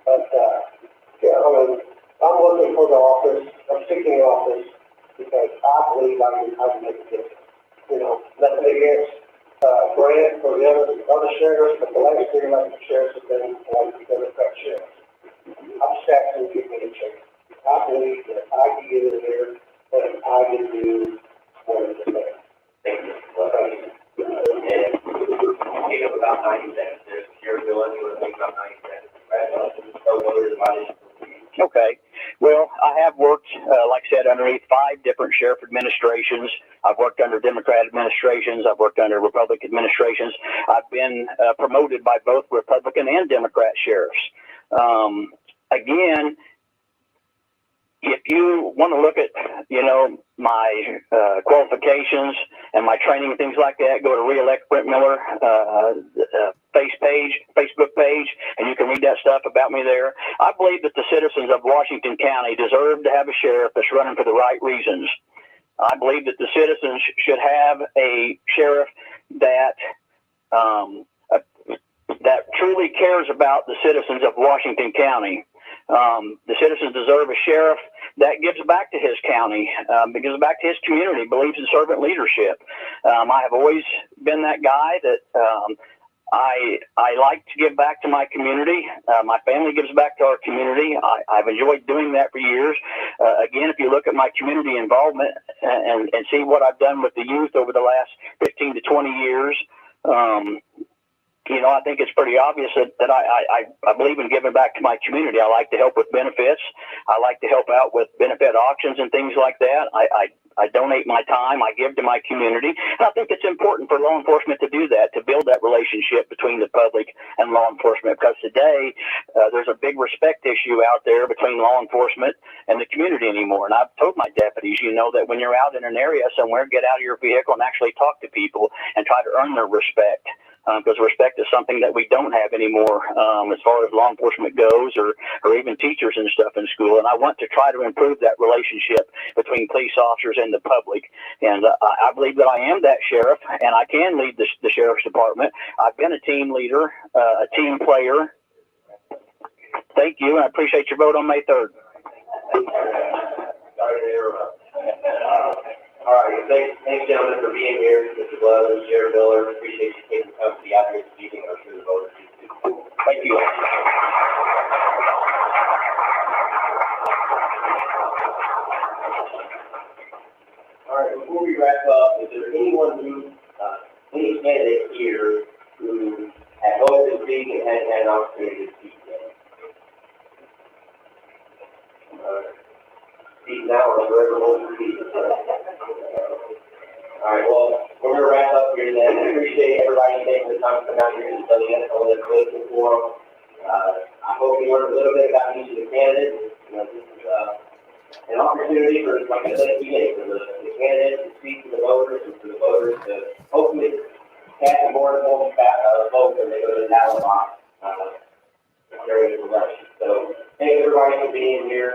But, yeah, I mean, I'm looking for the office. I'm seeking the office because I believe I can make a difference. You know, nothing against Brent or the other sheriffs, but the last 3 elected sheriffs have been elected Democrat sheriffs. I'm stacking to give me a chance. I believe that I can get in there and I can do what is fair. Thank you. Well, thank you. And take up about 90 seconds. There's Sheriff Bill, you want to take about 90 seconds. Congratulations. So voters, my Okay. Well, I have worked, like I said, underneath 5 different sheriff administrations. I've worked under Democrat administrations. I've worked under Republican administrations. I've been promoted by both Republican and Democrat sheriffs. Again, if you want to look at, my qualifications and my training and things like that, go to Re-elect Brent Miller Facebook page, and you can read that stuff about me there. I believe that the citizens of Washington County deserve to have a sheriff that's running for the right reasons. I believe that the citizens should have a sheriff that that truly cares about the citizens of Washington County. The citizens deserve a sheriff that gives back to his county, gives back to his community, believes in servant leadership. I have always been that guy that I like to give back to my community. My family gives back to our community. I've enjoyed doing that for years. Again, if you look at my community involvement and see what I've done with the youth over the last 15 to 20 years, I think it's pretty obvious that I believe in giving back to my community. I like to help with benefits. I like to help out with benefit auctions and things like that. I donate my time. I give to my community. And I think it's important for law enforcement to do that, to build that relationship between the public and law enforcement, because today there's a big respect issue out there between law enforcement and the community anymore. And I've told my deputies, that when you're out in an area somewhere, get out of your vehicle and actually talk to people and try to earn their respect. Because respect is something that we don't have anymore as far as law enforcement goes, or even teachers and stuff in school. And I want to try to improve that relationship between police officers and the public. And I believe that I am that sheriff, and I can lead the sheriff's department. I've been a team leader, a team player. Thank you, and I appreciate your vote on May 3rd. Sorry to interrupt. All right, thanks gentlemen for being here. Mr. Blevins, Sheriff Miller, appreciate you taking the time to be out here speaking. I'm sure the voters do too. Thank you. All right, before we wrap up, is there anyone any candidate here who had hoped to speak and hadn't had an opportunity to speak yet? Speak now or forever hold your peace. All right, well, we're going to wrap up here then. I appreciate everybody taking the time to come out here and study it on the political forum. I hope you learned a little bit about each of the candidates. This is an opportunity for, like I said at the beginning, for the candidates to speak to the voters and for the voters to hopefully cast a more informed vote when they go to the ballot box during the election. So, thank everybody for being here.